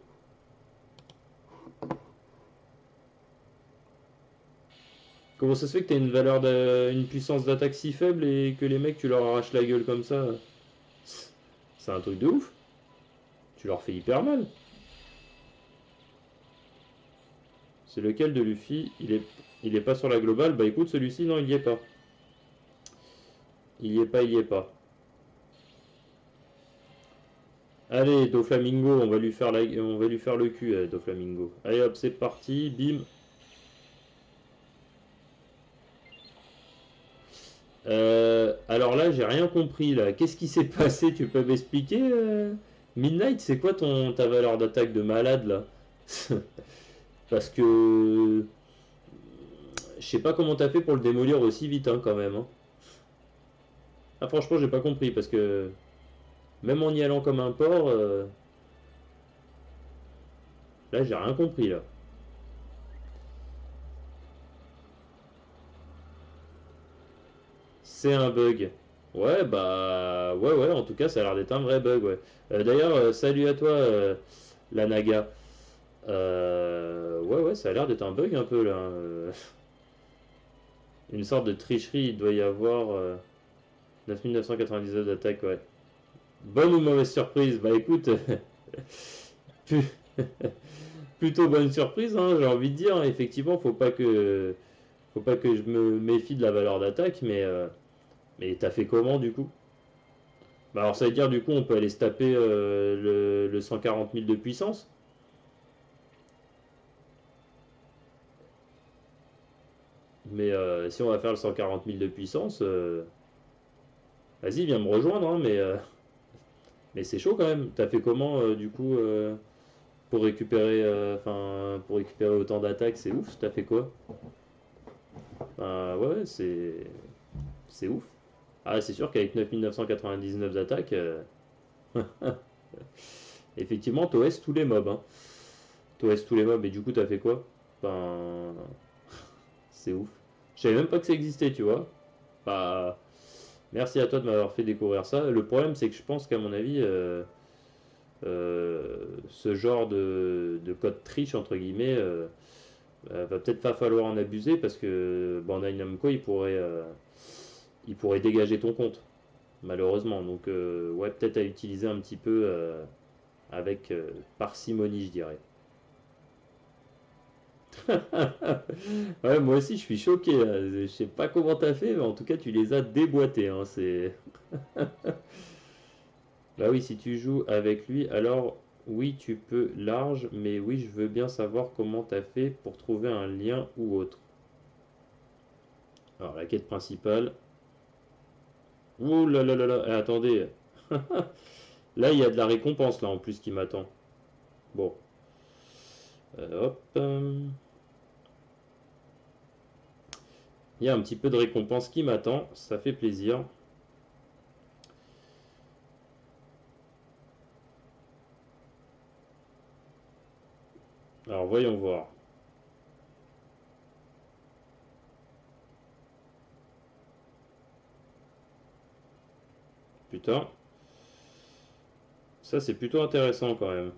Comment ça se fait que t'as une puissance d'attaque si faible et que les mecs tu leur arraches la gueule comme ça? C'est un truc de ouf. Tu leur fais hyper mal. C'est lequel de Luffy? Il est pas sur la globale. Bah écoute, celui-ci, non, il y est pas. Il y est pas, il y est pas. Allez, Doflamingo, on va lui faire le cul, Doflamingo. Allez hop, c'est parti, bim. Alors là, j'ai rien compris là. Qu'est-ce qui s'est passé? Tu peux m'expliquer Midnight, c'est quoi ta valeur d'attaque de malade là? Parce que je sais pas comment t'as fait pour le démolir aussi vite hein, quand même, hein. Ah franchement, j'ai pas compris parce que même en y allant comme un porc, là j'ai rien compris là. C'est un bug. Ouais, bah ouais, ouais. En tout cas, ça a l'air d'être un vrai bug, ouais. D'ailleurs, salut à toi, la Naga. Ouais, ouais, ça a l'air d'être un bug un peu là, hein. Une sorte de tricherie, il doit y avoir 9999 d'attaque, ouais. Bonne ou mauvaise surprise? Bah écoute, plutôt bonne surprise, hein, j'ai envie de dire. Effectivement, faut pas que je me méfie de la valeur d'attaque, mais t'as fait comment du coup? Bah alors ça veut dire du coup on peut aller se taper le 140 000 de puissance? Mais si on va faire le 140 000 de puissance, vas-y viens me rejoindre, hein, mais Mais c'est chaud quand même. T'as fait comment du coup pour récupérer, pour récupérer autant d'attaques, c'est ouf. T'as fait quoi? Ouais, c'est ouf. Ah, c'est sûr qu'avec 9999 attaques, effectivement, t'OS tous les mobs. Hein. T'OS tous les mobs, et du coup, t'as fait quoi? Ben, c'est ouf. Je savais même pas que ça existait, tu vois. Bah, merci à toi de m'avoir fait découvrir ça. Le problème, c'est que je pense qu'à mon avis, ce genre de code triche, entre guillemets, va peut-être pas falloir en abuser parce que Bandai Namco, il pourrait dégager ton compte, malheureusement. Donc, ouais, peut-être à utiliser un petit peu avec parcimonie, je dirais. Ouais, moi aussi, je suis choqué. Hein. Je sais pas comment t'as fait, mais en tout cas, tu les as déboîtés. Hein. C'est... Bah oui, si tu joues avec lui, alors oui, tu peux large, mais oui, je veux bien savoir comment t'as fait pour trouver un lien ou autre. Alors, la quête principale. Ouh là là là là, attendez. Là, il y a de la récompense, là, en plus, qui m'attend. Bon, hop. Il y a un petit peu de récompense qui m'attend, ça fait plaisir. Alors, voyons voir. Putain, ça, c'est plutôt intéressant, quand même.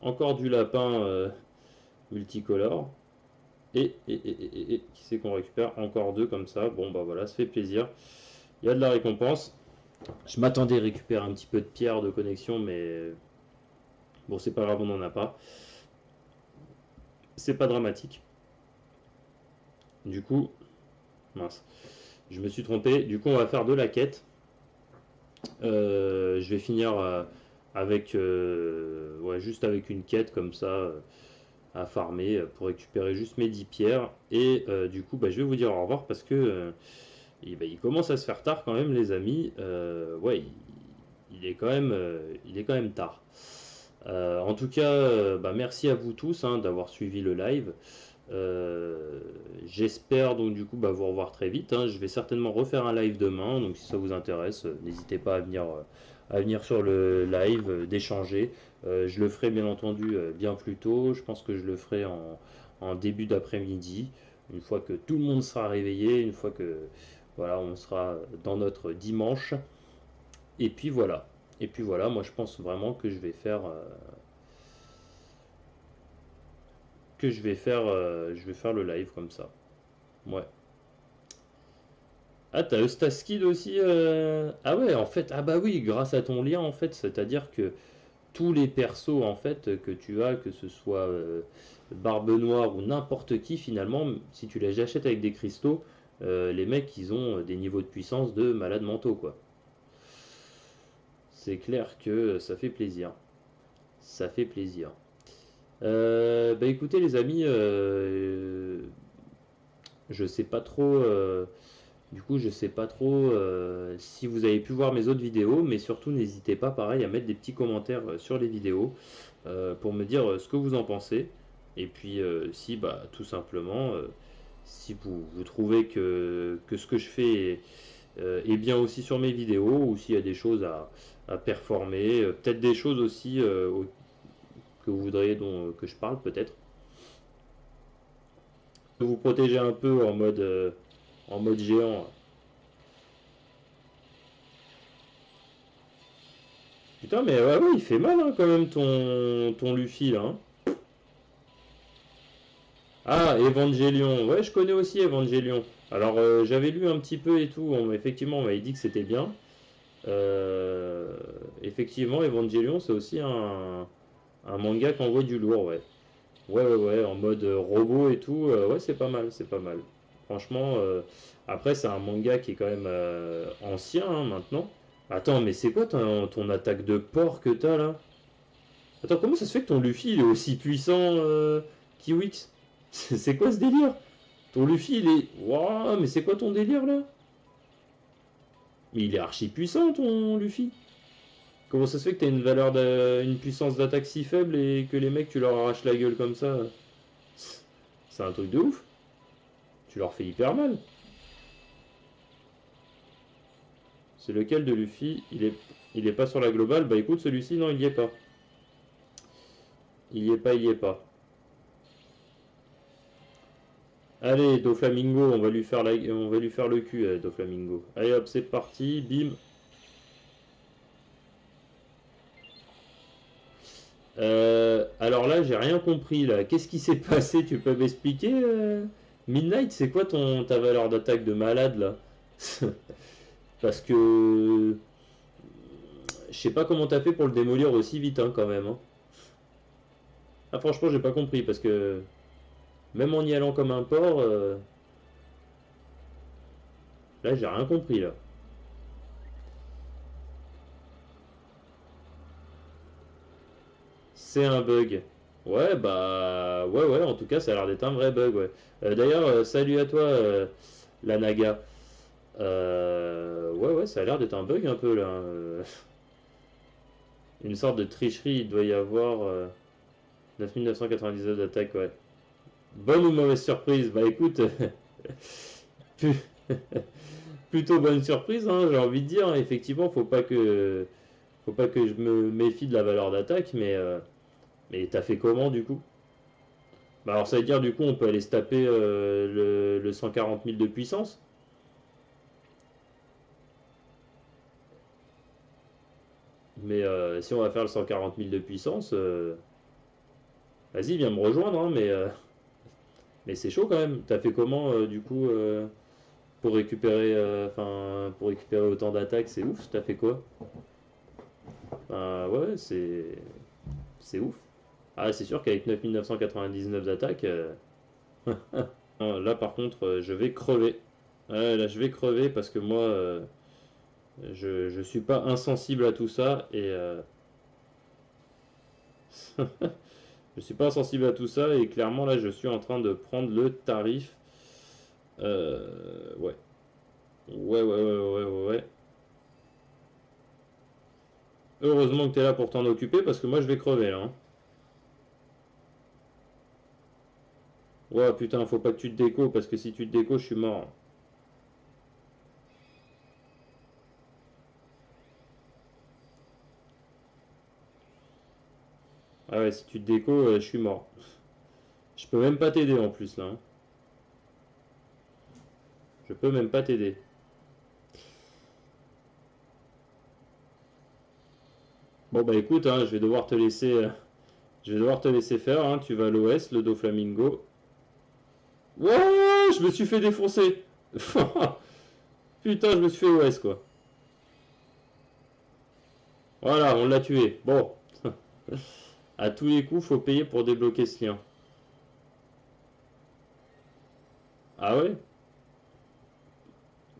Encore du lapin multicolore. Qui c'est qu'on récupère? Encore deux comme ça. Bon, bah voilà, ça fait plaisir. Il y a de la récompense. Je m'attendais à récupérer un petit peu de pierre de connexion, mais bon, c'est pas grave, on n'en a pas. C'est pas dramatique. Du coup, mince, je me suis trompé. Du coup, on va faire de la quête. Je vais finir avec, ouais, juste avec une quête comme ça à farmer pour récupérer juste mes 10 pierres. Et du coup, bah, je vais vous dire au revoir parce que bah, il commence à se faire tard quand même, les amis. Ouais, il est quand même tard. En tout cas, bah, merci à vous tous hein, d'avoir suivi le live. J'espère donc du coup bah, vous revoir très vite. Hein. Je vais certainement refaire un live demain, donc si ça vous intéresse, n'hésitez pas à venir sur le live, d'échanger. Je le ferai bien entendu bien plus tôt. Je pense que je le ferai en début d'après-midi, une fois que tout le monde sera réveillé, une fois que voilà, on sera dans notre dimanche. Et puis voilà. Et puis voilà, moi je pense vraiment que je vais faire le live comme ça. Ouais. Ah, t'as Eustaskid aussi Ah ouais, en fait, ah bah oui, grâce à ton lien, en fait, c'est-à-dire que tous les persos, en fait, que tu as, que ce soit Barbe Noire ou n'importe qui, finalement, si tu les achètes avec des cristaux, les mecs, ils ont des niveaux de puissance de malades mentaux, quoi. C'est clair que ça fait plaisir. Ça fait plaisir. Bah écoutez, les amis, je sais pas trop... Du coup, je sais pas trop si vous avez pu voir mes autres vidéos, mais surtout n'hésitez pas, pareil, à mettre des petits commentaires sur les vidéos pour me dire ce que vous en pensez. Et puis, si, bah, tout simplement, si vous trouvez que ce que je fais est bien aussi sur mes vidéos, ou s'il y a des choses à performer, peut-être des choses aussi que vous voudriez que je parle, peut-être. Vous protéger un peu en mode géant. Putain, mais ouais, ouais, il fait mal hein, quand même ton Luffy là. Hein. Ah, Evangelion. Ouais, je connais aussi Evangelion. Alors, j'avais lu un petit peu et tout. Effectivement, on m'avait dit que c'était bien. Euh, Effectivement, Evangelion, c'est aussi un manga qui envoie du lourd, ouais. Ouais, ouais, ouais, en mode robot et tout. Ouais, c'est pas mal, c'est pas mal. Franchement, après, c'est un manga qui est quand même ancien hein, maintenant. Attends, mais c'est quoi ton attaque de porc que t'as là? Attends, comment ça se fait que ton Luffy il est aussi puissant qu'Iwix? C'est quoi ce délire? Ton Luffy il est. Waouh, mais c'est quoi ton délire là? Mais il est archi puissant ton Luffy. Comment ça se fait que t'as une valeur une puissance d'attaque si faible et que les mecs tu leur arraches la gueule comme ça? C'est un truc de ouf. Tu leur fais hyper mal. C'est lequel de Luffy? Il est pas sur la globale. Bah écoute, celui-ci, non, il y est pas. Il y est pas, il y est pas. Allez, Doflamingo, on va lui faire le cul, Doflamingo. Allez hop, c'est parti, bim. Alors là, j'ai rien compris là. Qu'est-ce qui s'est passé? Tu peux m'expliquer Midnight, c'est quoi ta valeur d'attaque de malade là? Parce que je sais pas comment t'as fait pour le démolir aussi vite hein, quand même, hein. Ah franchement, j'ai pas compris parce que même en y allant comme un porc, là j'ai rien compris là. C'est un bug. Ouais, bah ouais, ouais, en tout cas, ça a l'air d'être un vrai bug, ouais. D'ailleurs, salut à toi, la Naga. Ouais, ouais, ça a l'air d'être un bug un peu là, hein. Une sorte de tricherie, il doit y avoir 9999 d'attaque, ouais. Bonne ou mauvaise surprise? Bah écoute, plutôt bonne surprise, hein, j'ai envie de dire. Effectivement, faut pas que je me méfie de la valeur d'attaque, mais t'as fait comment du coup? Bah alors ça veut dire du coup on peut aller se taper le 140 000 de puissance. Mais si on va faire le 140 000 de puissance, vas-y viens me rejoindre, hein, mais c'est chaud quand même. T'as fait comment du coup pour récupérer, pour récupérer autant d'attaques, c'est ouf. T'as fait quoi? Ouais, c'est ouf. Ah c'est sûr qu'avec 9999 d'attaques, là par contre je vais crever. Ouais, là je vais crever parce que moi je suis pas insensible à tout ça et je suis pas insensible à tout ça et clairement là je suis en train de prendre le tarif. Ouais. Ouais, ouais, ouais, ouais, ouais, ouais. Heureusement que t'es là pour t'en occuper parce que moi je vais crever là, hein. Ouais, putain, faut pas que tu te déco parce que si tu te déco, je suis mort. Ah ouais, si tu te déco, je suis mort. Je peux même pas t'aider en plus là, hein. Je peux même pas t'aider. Bon bah écoute, hein, je vais devoir te laisser faire, hein. Tu vas à l'OS, le Doflamingo. Ouais, je me suis fait défoncer. Putain, je me suis fait OS quoi. Voilà, on l'a tué. Bon, à tous les coups, faut payer pour débloquer ce lien. Ah ouais?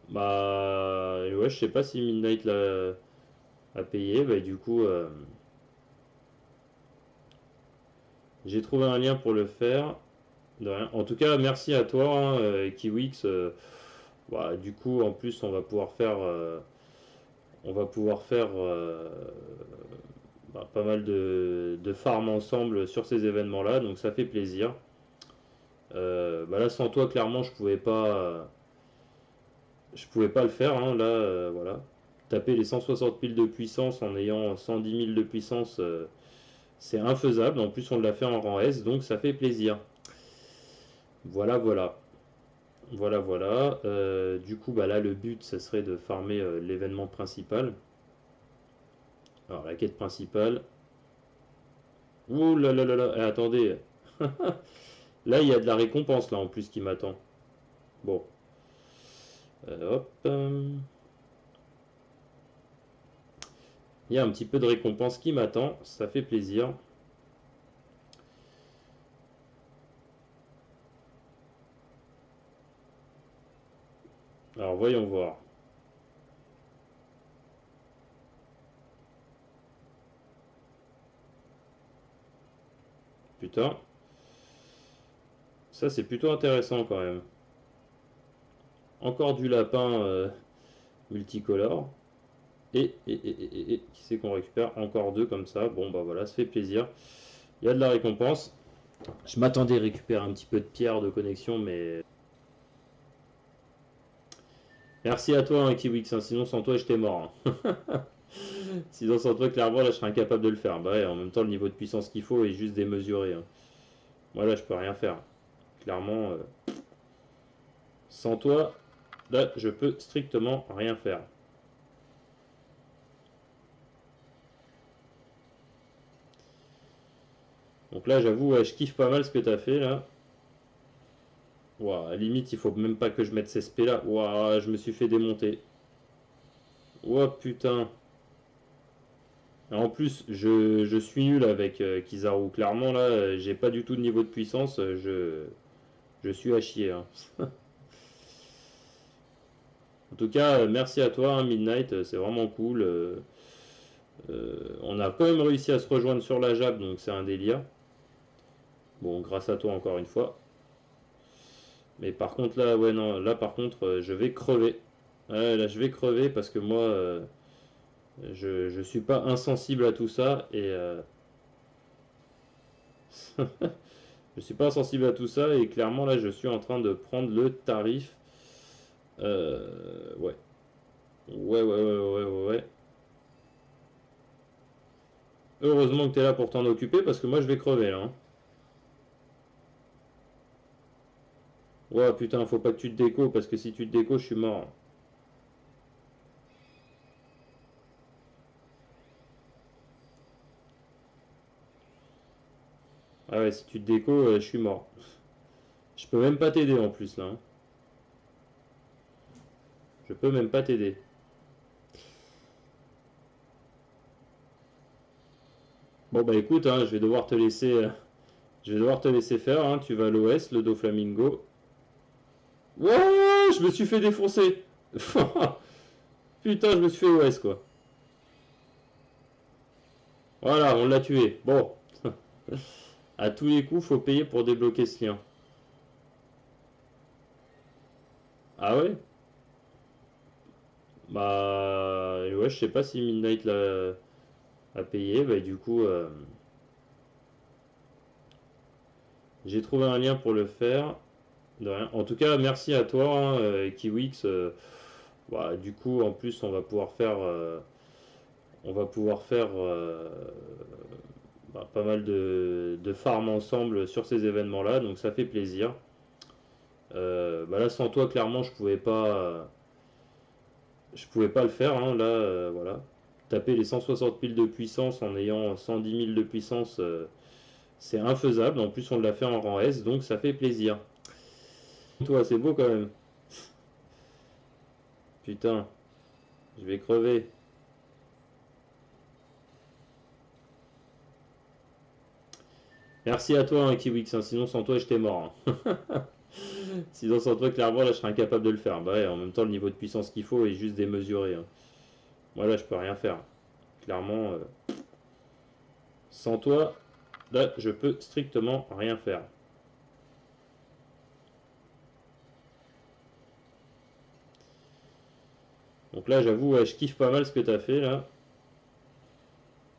Bah ouais, je sais pas si Midnight l'a a payé. Bah du coup, j'ai trouvé un lien pour le faire. De rien. En tout cas, merci à toi, hein, Kiwix. Bah, du coup, en plus, on va pouvoir faire bah, pas mal de farm ensemble sur ces événements-là, donc ça fait plaisir. Bah là, sans toi, clairement, je pouvais pas le faire, hein, là, voilà. Taper les 160 000 de puissance en ayant 110 000 de puissance, c'est infaisable. En plus, on l'a fait en rang S, donc ça fait plaisir. Voilà, voilà. Voilà, voilà. Du coup, bah là, le but, ça serait de farmer l'événement principal. Alors, la quête principale. Ouh là là là là. Attendez. Là, il y a de la récompense, là, en plus, qui m'attend. Bon. Hop. Il y a un petit peu de récompense qui m'attend. Ça fait plaisir. Alors, voyons voir. Putain. Ça, c'est plutôt intéressant, quand même. Encore du lapin multicolore. Qui c'est qu'on récupère? Encore deux comme ça. Bon, bah voilà, ça fait plaisir. Il y a de la récompense. Je m'attendais à récupérer un petit peu de pierre de connexion, mais... Merci à toi, hein, Kiwix, hein, sinon sans toi, j'étais mort, hein. Sinon sans toi, clairement, là, je serais incapable de le faire. Bah ouais, en même temps, le niveau de puissance qu'il faut est juste démesuré, hein. Moi, là, je peux rien faire. Clairement, sans toi, là, je peux strictement rien faire. Donc là, j'avoue, ouais, je kiffe pas mal ce que t'as fait, là. Ouah, à la limite, il faut même pas que je mette ces spé là. Ouah, je me suis fait démonter. Ouah, putain. En plus, je suis nul avec Kizaru. Clairement, là, j'ai pas du tout de niveau de puissance. Je suis à chier, hein. En tout cas, merci à toi, hein, Midnight. C'est vraiment cool. On a quand même réussi à se rejoindre sur la JAB, donc c'est un délire. Bon, grâce à toi encore une fois. Mais par contre, là, ouais, non, là, par contre, je vais crever. Ouais, là, je vais crever parce que moi, je suis pas insensible à tout ça je suis pas insensible à tout ça et clairement là, je suis en train de prendre le tarif. Ouais. Ouais. Heureusement que t'es là pour t'en occuper parce que moi, je vais crever là, hein. Ouais, putain, faut pas que tu te déco parce que si tu te déco, je suis mort. Ah ouais, si tu te déco, je suis mort. Je peux même pas t'aider en plus là, hein. Je peux même pas t'aider. Bon bah écoute, hein, je vais devoir te laisser faire, hein. Tu vas à l'OS, le Doflamingo. Ouais, je me suis fait défoncer. Putain, je me suis fait OS quoi. Voilà, on l'a tué. Bon, à tous les coups, faut payer pour débloquer ce lien. Ah ouais? Bah ouais, je sais pas si Midnight l'a a payé. Bah du coup, j'ai trouvé un lien pour le faire. De rien. En tout cas, merci à toi, hein, Kiwix. Bah, du coup, en plus, on va pouvoir faire bah, pas mal de farm ensemble sur ces événements-là, donc ça fait plaisir. Bah là, sans toi, clairement, je pouvais pas le faire, hein, là, voilà. Taper les 160 000 de puissance en ayant 110 000 de puissance, c'est infaisable. En plus, on l'a fait en rang S, donc ça fait plaisir. Toi, c'est beau quand même. Putain, je vais crever. Merci à toi, hein, Kiwix, hein, sinon sans toi, j'étais mort, hein. Sinon sans toi, clairement, là, je serais incapable de le faire. Bah ouais, en même temps, le niveau de puissance qu'il faut est juste démesuré, hein. Moi, là, je peux rien faire. Clairement, sans toi, là, je peux strictement rien faire. Donc là, j'avoue, ouais, je kiffe pas mal ce que t'as fait, là.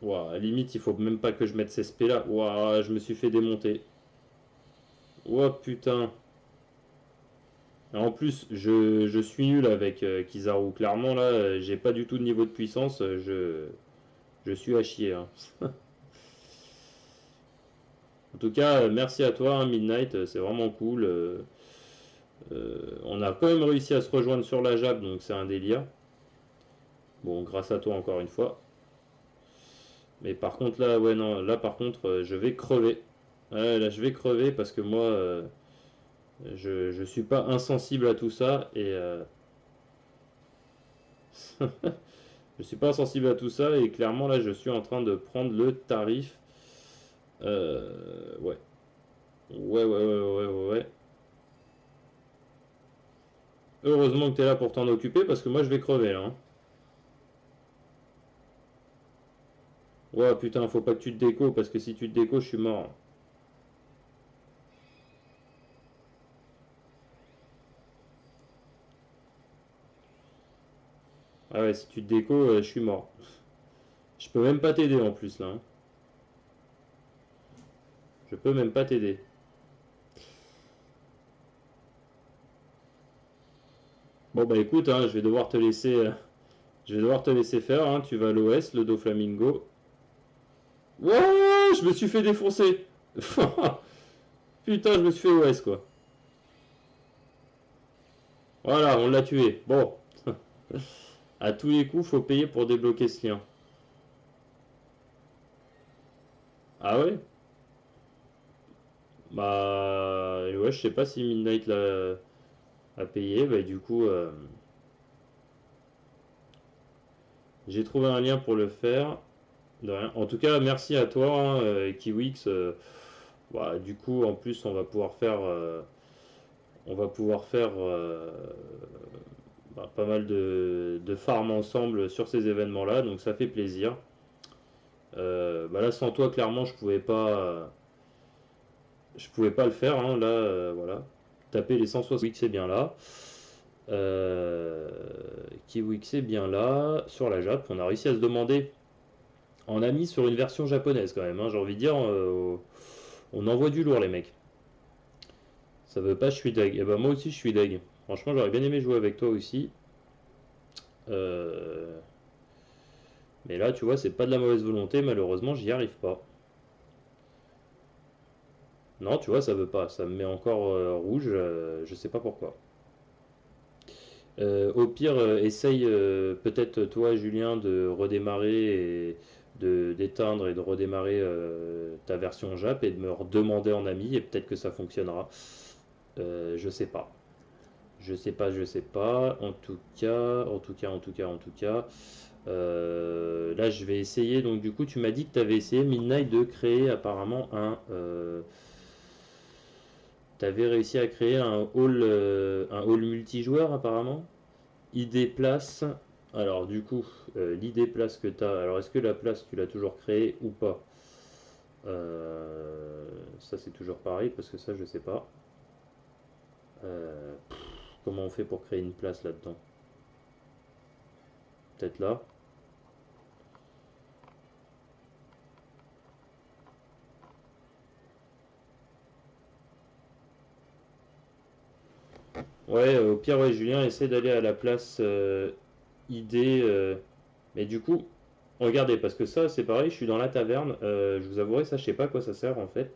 Ouah, à la limite, il faut même pas que je mette ces spé là. Ouah, je me suis fait démonter. Ouah, putain. En plus, je suis nul avec Kizaru. Clairement, là, j'ai pas du tout de niveau de puissance. Je suis à chier, hein. En tout cas, merci à toi, hein, Midnight. C'est vraiment cool. On a quand même réussi à se rejoindre sur la JAB, donc c'est un délire. Bon, grâce à toi encore une fois. Mais par contre, là, ouais, non, là, par contre, je vais crever. Ouais, là, je vais crever parce que moi, je suis pas insensible à tout ça je suis pas insensible à tout ça et clairement là je suis en train de prendre le tarif. Ouais. Ouais. Heureusement que t'es là pour t'en occuper parce que moi je vais crever là, hein. Ouais putain, faut pas que tu te déco parce que si tu te déco je suis mort. Ah ouais, ouais, si tu te déco, je suis mort. Je peux même pas t'aider en plus là, hein. Je peux même pas t'aider. Bon bah écoute, hein, je vais devoir te laisser faire, hein. Tu vas à l'OS, le Doflamingo. Wouah, je me suis fait défoncer. Putain, je me suis fait OS quoi. Voilà, on l'a tué. Bon, à tous les coups, faut payer pour débloquer ce lien. Ah ouais? Bah ouais, je sais pas si Midnight l'a a payé. Bah du coup, j'ai trouvé un lien pour le faire. De rien. En tout cas, merci à toi, hein, Kiwix. Bah, du coup, en plus, on va pouvoir faire bah, pas mal de farm ensemble sur ces événements-là, donc ça fait plaisir. Bah là, sans toi, clairement, je pouvais pas le faire, hein. Là, voilà, taper les 160 c'est bien là. Euh, Kiwix est bien là. Sur la Jap, on a réussi à se demander en ami sur une version japonaise quand même, hein, j'ai envie de dire. On envoie du lourd, les mecs. Ça veut pas, je suis deg. Et ben moi aussi, je suis deg. Franchement, j'aurais bien aimé jouer avec toi aussi. Euh, Mais là, tu vois, c'est pas de la mauvaise volonté. Malheureusement, j'y arrive pas. Non, tu vois, ça veut pas. Ça me met encore rouge. Je sais pas pourquoi. Au pire, essaye peut-être toi, Julien, de redémarrer et de d'éteindre et de redémarrer ta version Jap et de me redemander en ami et peut-être que ça fonctionnera. Je sais pas. Je sais pas, je sais pas. En tout cas. Là, je vais essayer. Donc, du coup, tu m'as dit que tu avais essayé Midnight de créer apparemment tu avais réussi à créer un hall multijoueur apparemment. ID place. Alors, du coup, l'ID place que tu as. Alors, est-ce que la place, tu l'as toujours créée ou pas? Ça, c'est toujours pareil parce que ça, je sais pas. Comment on fait pour créer une place là-dedans? Peut-être là. Ouais, au pire, ouais, Julien, essaie d'aller à la place ID. Mais du coup, regardez, parce que ça, c'est pareil, je suis dans la taverne. Je vous avouerai, ça, je sais pas à quoi ça sert en fait.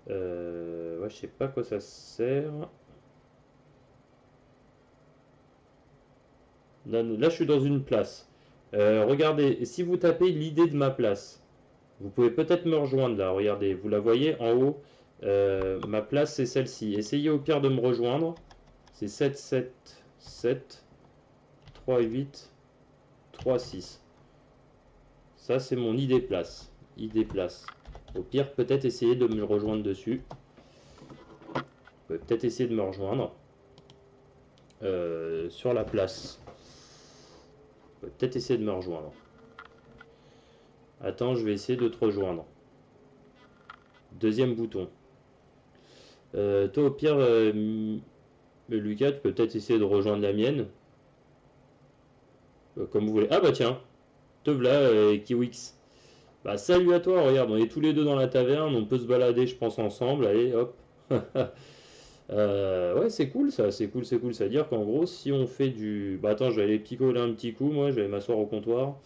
Ouais, je sais pas à quoi ça sert. Là, je suis dans une place. Regardez, si vous tapez l'idée de ma place, vous pouvez peut-être me rejoindre là. Regardez, vous la voyez en haut. Ma place, c'est celle-ci. Essayez au pire de me rejoindre. C'est 7 7 7 3 8 3 6. Ça, c'est mon ID place. ID place. Au pire, peut-être essayer de me rejoindre dessus. Vous pouvez peut-être essayer de me rejoindre sur la place. Vous pouvez peut-être essayer de me rejoindre. Attends, je vais essayer de te rejoindre. Deuxième bouton. Toi, au pire, Lucas, tu peux peut-être essayer de rejoindre la mienne. Comme vous voulez. Ah bah tiens, te v'là, Kiwix. Bah salut à toi, regarde, on est tous les deux dans la taverne, on peut se balader, je pense, ensemble. Allez, hop. Ouais, c'est cool ça, c'est cool, c'est cool. C'est-à-dire qu'en gros, si on fait du. Bah attends, je vais aller picoler un petit coup, moi, je vais m'asseoir au comptoir.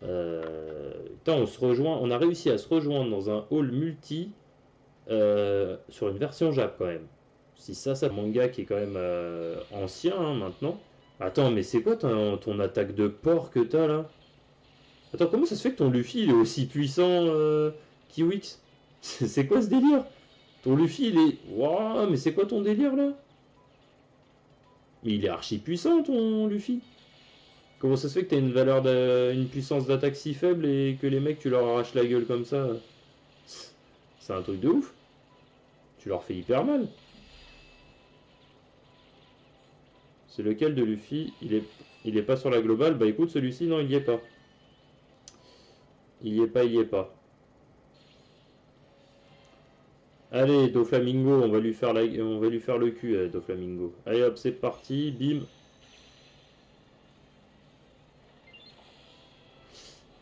Putain, on se rejoint, on a réussi à se rejoindre dans un hall multi sur une version Jap quand même. Si ça, un manga qui est quand même ancien hein, maintenant. Attends, mais c'est quoi ton attaque de porc que t'as là? Attends, comment ça se fait que ton Luffy il est aussi puissant Kiwix? C'est quoi ce délire? Ton Luffy il est. Waouh, mais c'est quoi ton délire là? Mais il est archi puissant ton Luffy. Comment ça se fait que t'as une puissance d'attaque si faible et que les mecs tu leur arraches la gueule comme ça? C'est un truc de ouf. Tu leur fais hyper mal. C'est lequel de Luffy? Il est pas sur la globale. Bah écoute, celui-ci, non, il y est pas. Il y est pas, il y est pas. Allez, Doflamingo, on va lui faire le cul, Doflamingo. Allez hop, c'est parti, bim.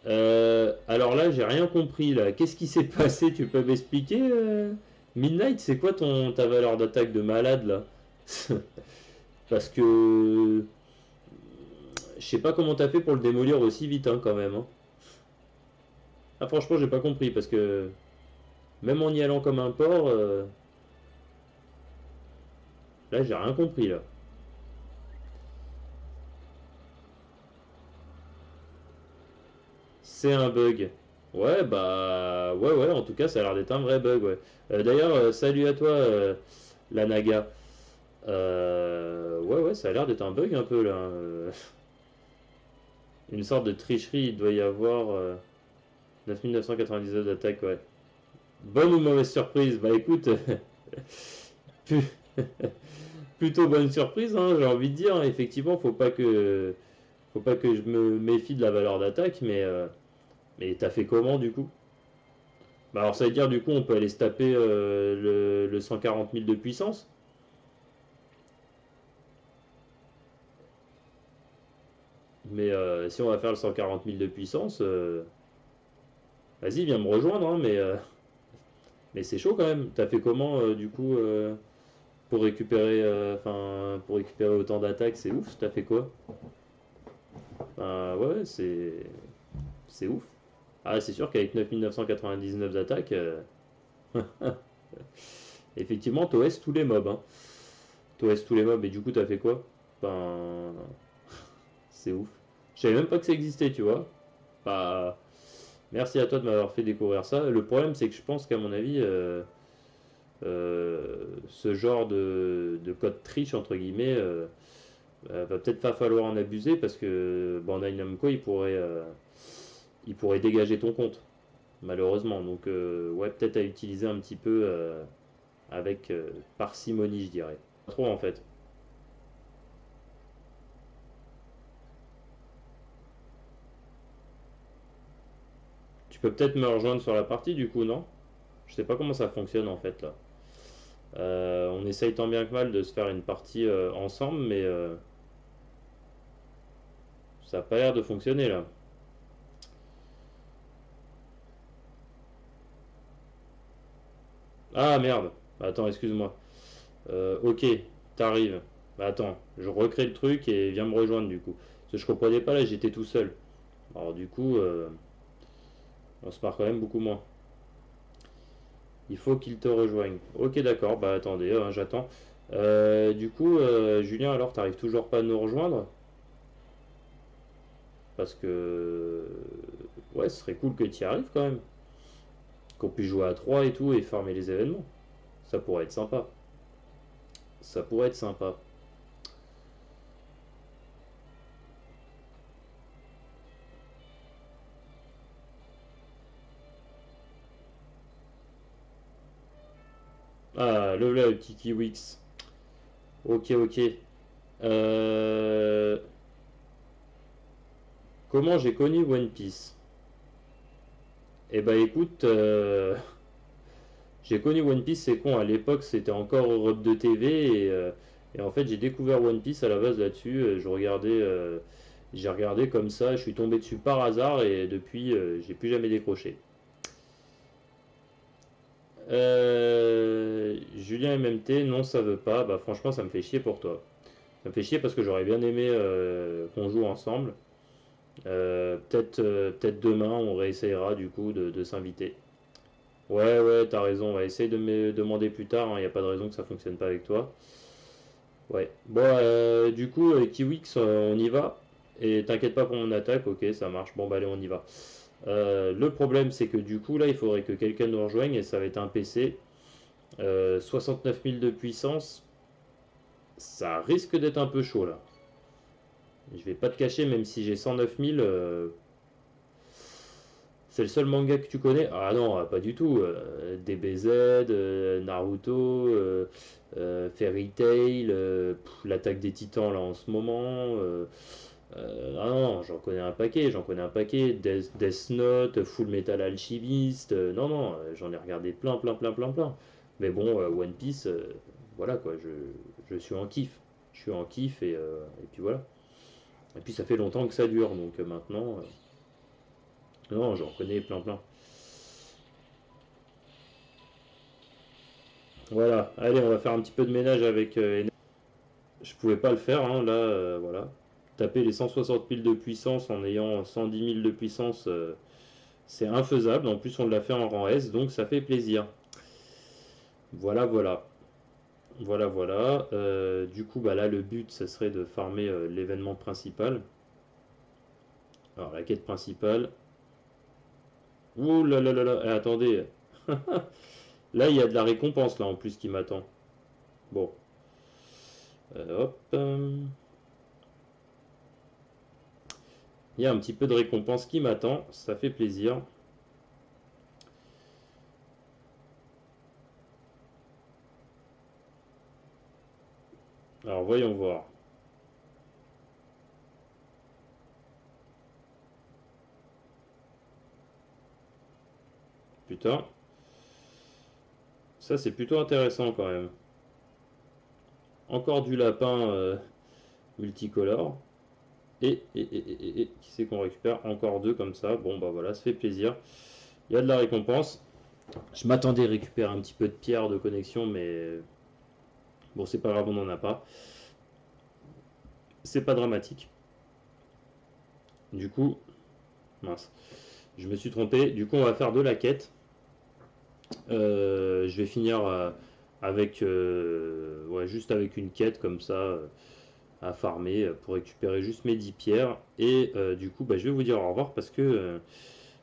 Alors là, j'ai rien compris là. Qu'est-ce qui s'est passé? Tu peux m'expliquer Midnight, c'est quoi ta valeur d'attaque de malade là? Parce que je sais pas comment t'as fait pour le démolir aussi vite hein, quand même, hein. Ah franchement, j'ai pas compris parce que même en y allant comme un porc, là j'ai rien compris là. C'est un bug. Ouais, bah ouais, en tout cas, ça a l'air d'être un vrai bug, ouais. D'ailleurs, salut à toi, la Naga. Ouais, ça a l'air d'être un bug un peu là, hein. Une sorte de tricherie, il doit y avoir 9999 d'attaque, ouais. Bonne ou mauvaise surprise? Bah écoute, plutôt bonne surprise, hein, j'ai envie de dire. Effectivement, faut pas que je me méfie de la valeur d'attaque, mais t'as fait comment du coup? Bah alors ça veut dire du coup on peut aller se taper le 140 000 de puissance. Mais si on va faire le 140 000 de puissance, vas-y viens me rejoindre, hein, mais c'est chaud quand même. T'as fait comment du coup pour récupérer autant d'attaques, c'est ouf. T'as fait quoi? Ouais, c'est ouf. Ah c'est sûr qu'avec 9999 d'attaques, effectivement t'OS tous les mobs, hein. T'OS tous les mobs et du coup t'as fait quoi? Ben c'est ouf. Je savais même pas que ça existait, tu vois. Bah, merci à toi de m'avoir fait découvrir ça. Le problème, c'est que je pense qu'à mon avis, ce genre de code triche, entre guillemets, va peut-être pas falloir en abuser parce que Bandai Namco, il pourrait dégager ton compte, malheureusement. Donc, ouais, peut-être à utiliser un petit peu avec parcimonie, je dirais. Pas trop, en fait. Tu peux peut-être me rejoindre sur la partie, du coup, non? Je sais pas comment ça fonctionne, en fait, là. On essaye tant bien que mal de se faire une partie ensemble, mais ça a pas l'air de fonctionner là. Ah merde, bah, attends, excuse-moi. Ok, t'arrives. Bah attends, je recrée le truc et viens me rejoindre du coup. Parce que je comprenais pas là, j'étais tout seul. Alors du coup, on se part quand même beaucoup moins. Il faut qu'il te rejoigne. Ok, d'accord, bah attendez, hein, j'attends. Du coup, Julien, alors t'arrives toujours pas à nous rejoindre? Parce que ouais, ce serait cool que tu y arrives quand même. Qu'on puisse jouer à 3 et tout et farmer les événements. Ça pourrait être sympa. Ça pourrait être sympa. Ah, le petit Kiwix. Ok, ok. Euh, Comment j'ai connu One Piece? Eh bah écoute, j'ai connu One Piece, c'est con, à l'époque c'était encore Europe de TV et en fait j'ai découvert One Piece à la base là-dessus. J'ai regardé comme ça, je suis tombé dessus par hasard et depuis j'ai plus jamais décroché. Julien MMT, non ça veut pas, bah franchement ça me fait chier pour toi. Ça me fait chier parce que j'aurais bien aimé qu'on joue ensemble. Peut-être demain on réessayera du coup de s'inviter. Ouais, t'as raison, on va essayer de me demander plus tard, il n'y a pas de raison que ça fonctionne pas avec toi. Ouais. Bon, du coup, Kiwix, on y va. Et t'inquiète pas pour mon attaque, ok, ça marche. Bon, bah allez, on y va. Le problème, c'est que du coup, là, il faudrait que quelqu'un nous rejoigne et ça va être un PC. 69 000 de puissance, ça risque d'être un peu chaud là. Je vais pas te cacher, même si j'ai 109 000, c'est le seul manga que tu connais? Ah non, pas du tout. DBZ, Naruto, Fairy Tail, l'attaque des titans là en ce moment. Ah non, j'en connais un paquet. Death Note, Full Metal Alchemist. Non, j'en ai regardé plein. Mais bon, One Piece, voilà quoi, je suis en kiff. Je suis en kiff et puis voilà. Et puis ça fait longtemps que ça dure, donc maintenant. Non, j'en connais plein plein. Voilà, allez, on va faire un petit peu de ménage avec je pouvais pas le faire, hein, là, voilà. Taper les 160 000 de puissance en ayant 110 000 de puissance, c'est infaisable. En plus, on l'a fait en rang S, donc ça fait plaisir. Voilà, voilà. Voilà, voilà. Du coup, bah là, le but, ça serait de farmer l'événement principal. Alors, la quête principale. Ouh là là là là, eh, attendez. Là, il y a de la récompense, là, en plus, qui m'attend. Bon, hop. Il y a un petit peu de récompense qui m'attend, ça fait plaisir. Alors, voyons voir. Putain, ça, c'est plutôt intéressant, quand même. Encore du lapin multicolore. Qui c'est qu'on récupère? Encore deux comme ça. Bon, bah voilà, ça fait plaisir. Il y a de la récompense. Je m'attendais à récupérer un petit peu de pierre de connexion, mais bon, c'est pas grave, on n'en a pas. C'est pas dramatique. Du coup, mince, je me suis trompé. Du coup, on va faire de la quête. Je vais finir avec, ouais, juste avec une quête comme ça à farmer pour récupérer juste mes 10 pierres. Et du coup, bah, je vais vous dire au revoir parce que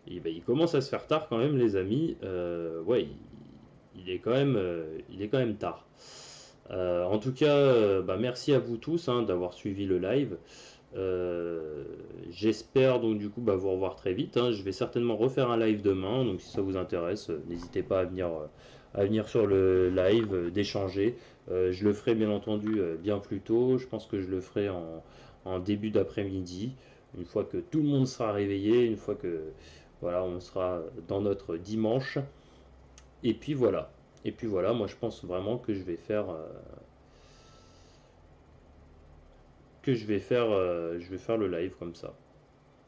bah, il commence à se faire tard quand même, les amis. Ouais, il est quand même tard. En tout cas, bah, merci à vous tous hein, d'avoir suivi le live. Euh, J'espère donc du coup bah, vous revoir très vite, hein. Je vais certainement refaire un live demain, donc si ça vous intéresse, n'hésitez pas à venir sur le live, d'échanger. Je le ferai bien entendu bien plus tôt. Je pense que je le ferai en début d'après-midi, une fois que tout le monde sera réveillé, une fois que voilà, on sera dans notre dimanche. Et puis voilà. Et puis voilà, moi je pense vraiment que je vais faire le live comme ça.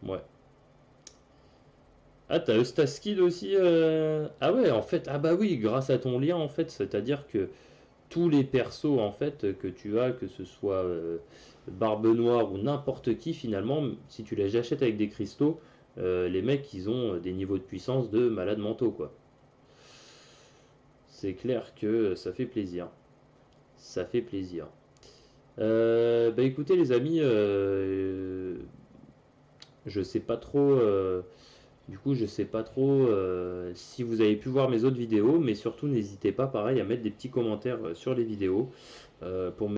Ouais. Ah, t'as Eustaskid aussi ah ouais, en fait, ah bah oui, grâce à ton lien, en fait, c'est-à-dire que tous les persos, en fait, que tu as, que ce soit Barbe Noire ou n'importe qui, finalement, si tu les achètes avec des cristaux, les mecs, ils ont des niveaux de puissance de malades mentaux, quoi. C'est clair que ça fait plaisir. Ça fait plaisir. Bah écoutez, les amis, je sais pas trop. Du coup, je sais pas trop si vous avez pu voir mes autres vidéos, mais surtout n'hésitez pas, pareil, à mettre des petits commentaires sur les vidéos pour me